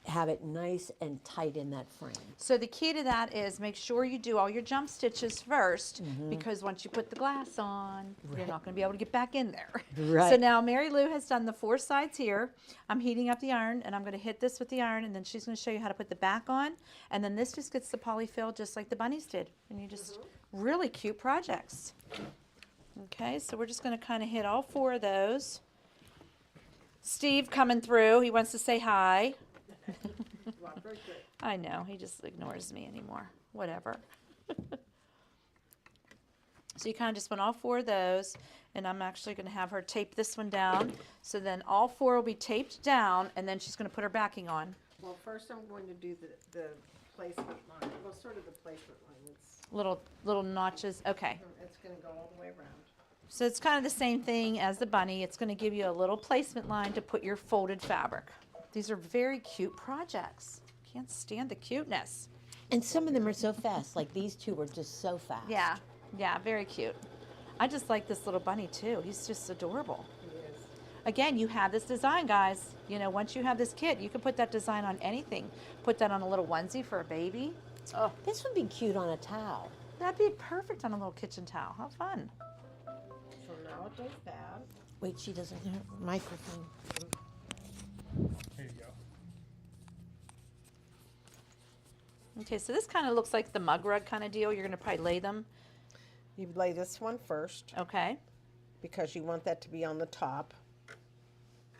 have it nice and tight in that frame. So the key to that is make sure you do all your jump stitches first, because once you put the glass on, you're not going to be able to get back in there. Right. So now Mary Lou has done the 4 sides here. I'm heating up the iron, and I'm going to hit this with the iron, and then she's going to show you how to put the back on, and then this just gets the polyfill just like the bunnies did. And you just, really cute projects. Okay, so we're just going to kind of hit all 4 of those. Steve coming through. He wants to say hi. I know, he just ignores me anymore. Whatever. So you kind of just want all 4 of those, and I'm actually going to have her tape this one down. So then all 4 will be taped down, and then she's going to put her backing on. Well, first I'm going to do the placement line. Well, sort of the placement line. Little notches. Okay. It's going to go all the way around. So it's kind of the same thing as the bunny. It's going to give you a little placement line to put your folded fabric. These are very cute projects. Can't stand the cuteness. And some of them are so fast, like these 2 were just so fast. Yeah, very cute. I just like this little bunny too. He's just adorable. Again, you have this design, guys. You know, once you have this kit, you can put that design on anything. Put that on a little onesie for a baby. Oh, This would be cute on a towel. that'd be perfect on a little kitchen towel. How fun. So now it does that. Wait, she doesn't have a microphone. Here you go. Okay, so this kind of looks like the mug rug kind of deal. You're going to probably lay them. You lay this one first Okay, because you want that to be on the top.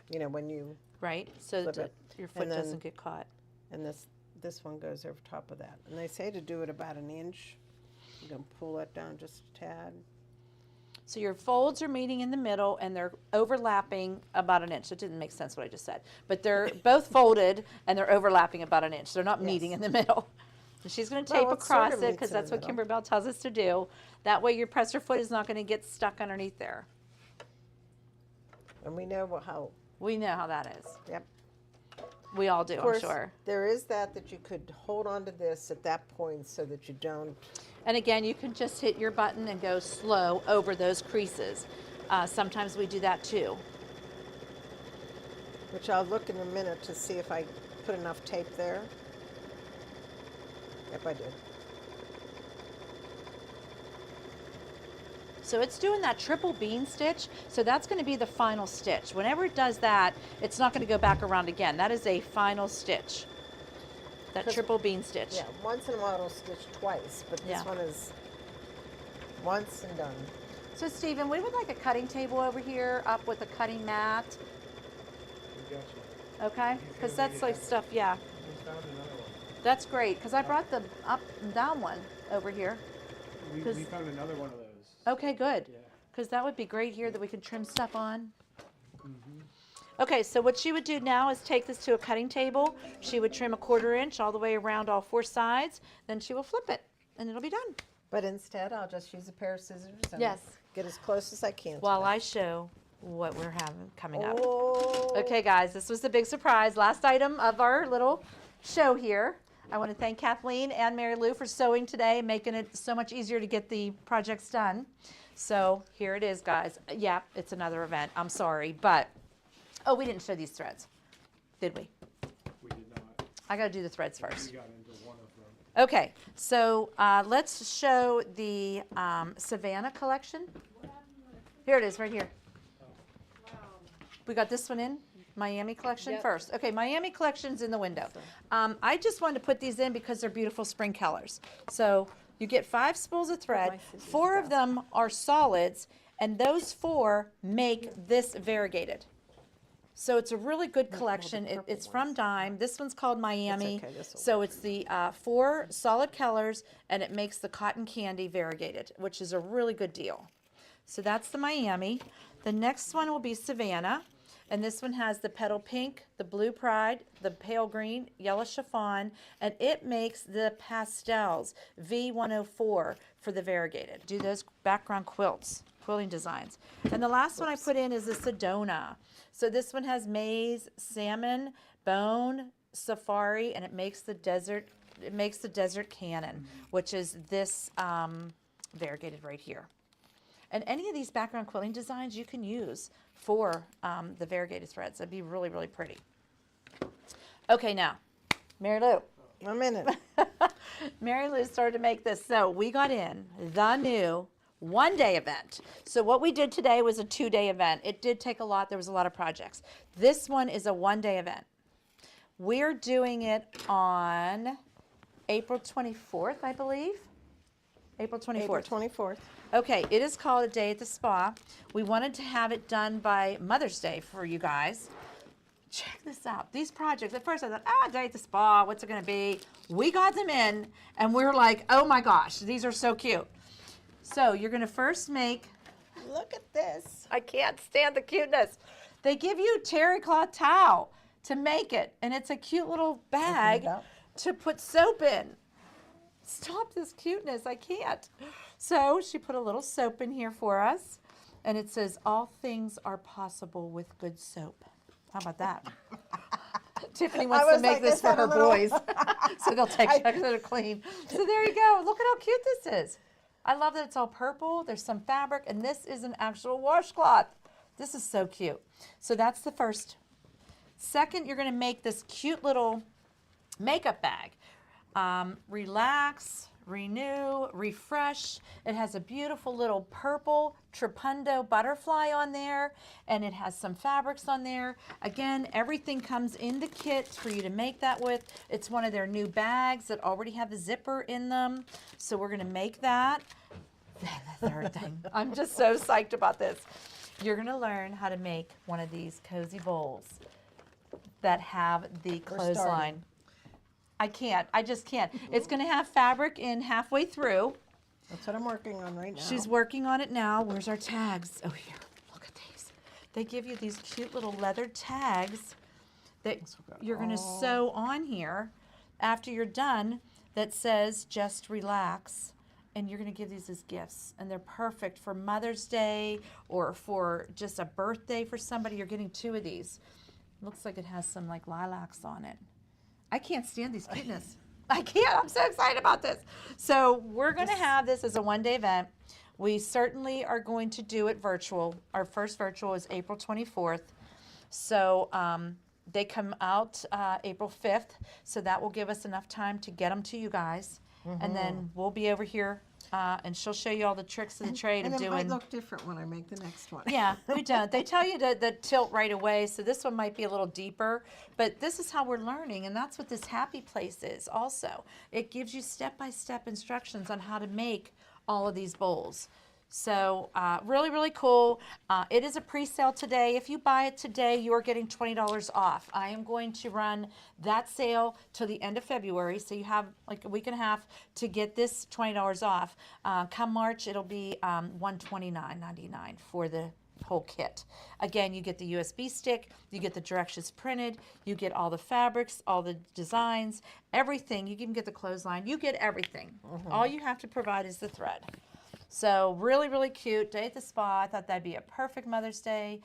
You know, when you, right? So Flip that it. your foot And then- doesn't get caught. and this one goes over top of that. And they say to do it about an inch. You're going to pull that down just a tad. So your folds are meeting in the middle and they're overlapping about an inch. It didn't make sense what I just said. But they're both folded and they're overlapping about an inch. They're not meeting Yes. in the middle. And she's going to Well, tape it sort across of it meets because in the that's what middle. Kimberbell tells us to do. That way your presser foot is not going to get stuck underneath there. And we know how, We know how that is. yep. We all do, Of course, I'm sure. there is that you could hold on to this at that point so that you don't. And again, you can just hit your button and go slow over those creases. Sometimes we do that too. Which I'll look in a minute to see if I put enough tape there. Yep, I did. So it's doing that triple bean stitch. So that's going to be the final stitch. Whenever it does that, it's not going to go back around again. That is a final stitch. That 'Cause- triple bean stitch. Yeah, once in a while it'll stitch twice, but this Yeah. one is once and done. So Stephen, we would like a cutting table over here up with a cutting mat. We got you. Okay? Because that's like stuff, yeah. We found another one. That's great. Because I brought the up and down one over here. We 'Cause- found another one of those. Okay, good. Yeah. Because that would be great here that we could trim stuff on. Mm-hmm. Okay, so what she would do now is take this to a cutting table. She would trim a 1/4 inch all the way around all 4 sides. Then she will flip it and it'll be done. But instead, I'll just use a pair of scissors and Yes. get as close as I can. to While that. I show what we're having coming up. Oh. Okay, guys, this was the big surprise. Last item of our little show here. I want to thank Kathleen and Mary Lou for sewing today, making it so much easier to get the projects done. So here it is, guys. Yeah, it's another event. I'm sorry, but oh, we didn't show these threads, did we? We did not. I got to do the threads first. We got into one of them. Okay, so let's show the Savannah collection. Here it is, right here. We got this one in, Miami collection Yep. first. Okay, Miami collection's in the window. I just wanted to put these in because they're beautiful spring colors. So you get 5 spools of thread, my scissors 4 of go? them are solids, and those 4 make this variegated. So it's a really good collection. purple It's from ones. Dime. This one's called Miami. okay, this'll So it's the 4 solid colors, and it makes the cotton candy variegated, which is a really good deal. So that's the Miami. The next one will be Savannah. And this one has the petal pink, the blue pride, the pale green, yellow chiffon, and it makes the pastels, V104 for the variegated. Do those background quilts, quilting designs. And the last one I put in is the Sedona. So this one has maize, salmon, bone, safari, and it makes the desert cannon, which is this variegated right here. And any of these background quilting designs you can use for the variegated threads. That'd be really, really pretty. Okay, now, Mary Lou. 1 minute. Mary Lou started to make this. So we got in the new one-day event. So what we did today was a 2-day event. It did take a lot. There was a lot of projects. This one is a one-day event. We're doing it on April 24th, I believe. April 24th. April 24th. Okay, it is called A Day at the Spa. We wanted to have it done by Mother's Day for you guys. Check this out. These projects, at first I thought, Day at the Spa, what's it going to be? We got them in, and we're like, oh my gosh, these are so cute. So you're going to first make, Look at this. I can't stand the cuteness. They give you terry cloth towel to make it, and it's a cute little bag up. to put soap in. Stop this cuteness, I can't. So she put a little soap in here for us, and it says, all things are possible with good soap. How about that? Tiffany wants to was make like, this is for that a her little- boys, so they'll take checks that are clean. So there you go. Look at how cute this is. I love that it's all purple. There's some fabric, and this is an actual washcloth. This is so cute. So that's the first. Second, you're going to make this cute little makeup bag. Relax, renew, refresh. It has a beautiful little purple trapundo butterfly on there, and it has some fabrics on there. Again, everything comes in the kit for you to make that with. It's one of their new bags that already have the zipper in them. So we're gonna make that. The third thing. I'm just so psyched about this. You're gonna learn how to make one of these cozy bowls that have the clothesline. I just can't. It's gonna have fabric in halfway through. That's what I'm working on right now. She's working on it now. Where's our tags? Oh, here, look at these. They give you these cute little leather tags that you're gonna sew on here after you're done that says just relax. And you're gonna give these as gifts. And they're perfect for Mother's Day or for just a birthday for somebody. You're getting 2 of these. Looks like it has some like lilacs on it. I can't stand these cuteness. I can't. I'm so excited about this. So we're going to have this as a one-day event. We certainly are going to do it virtual. Our first virtual is April 24th. So they come out April 5th. So that will give us enough time to get them to you guys. And then we'll be over here and she'll show you all the tricks of the trade and of it doing. might look different when I make the next one. Yeah, we don't. They tell you to tilt right away, so this one might be a little deeper, but this is how we're learning, and that's what this happy place is also. It gives you step-by-step instructions on how to make all of these bowls. So really, really cool. It is a pre-sale today. If you buy it today, you're getting $20 off. I am going to run that sale till the end of February, so you have like a week and a half to get this $20 off. Come March, it'll be $129.99 for the whole kit. Again, you get the USB stick, you get the directions printed, you get all the fabrics, all the designs, everything. You can get the clothesline, you get everything. All you have to provide is the thread. So really, really cute. Day at the spa. I thought that'd be a perfect Mother's Day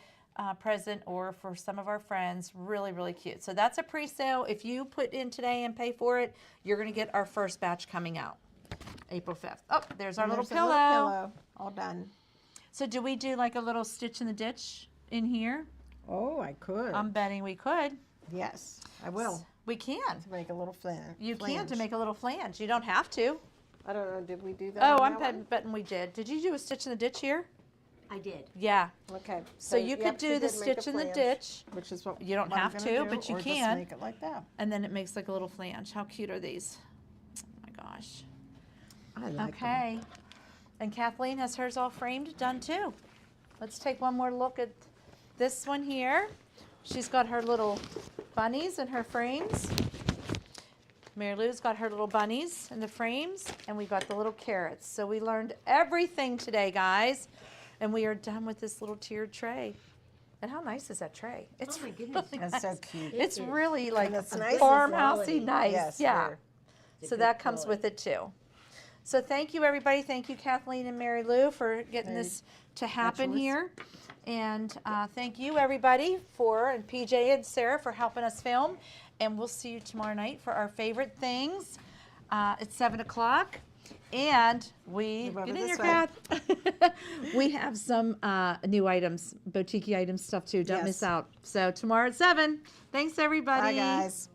present or for some of our friends. Really, really cute. So that's a pre-sale. If you put in today and pay for it, you're going to get our first batch coming out April 5th. Oh, there's our little There's a pillow. pillow. All done. So do we do like a little stitch in the ditch in here? Oh, I could. I'm betting we could. Yes, I will. We can. To make a little flange. You can to make a little flange. You don't have to. I don't know, did we do that? Oh, on I'm that one? betting we did. Did you do a stitch in the ditch here? I did. Yeah. Okay. So you yep, could she do the did make a stitch in the flange, ditch. which is what You don't what I'm have gonna to, do, but you or can. Just make it like that. And then it makes like a little flange. How cute are these? Oh my gosh. I like them. Okay. And Kathleen has hers all framed, done too. Let's take one more look at this one here. She's got her little bunnies in her frames. Mary Lou's got her little bunnies in the frames, and we got the little carrots. So we learned everything today, guys. And we are done with this little tiered tray. And how nice is that tray? It's Oh my goodness. really That's so nice. cute. It's really like it's nice and farmhousey quality. nice. Yes, yeah. very. It's a So good that comes quality. with it too. So thank you everybody. Thank you Kathleen and Mary Lou for getting this to happen yours? here. And thank you everybody and PJ and Sarah for helping us film. And we'll see you tomorrow night for our favorite things at 7 o'clock. And we Move over get in this your way. Kath. We have some new items, boutique item stuff too. Don't Yes. miss out. So tomorrow at 7. Thanks everybody. Bye, guys.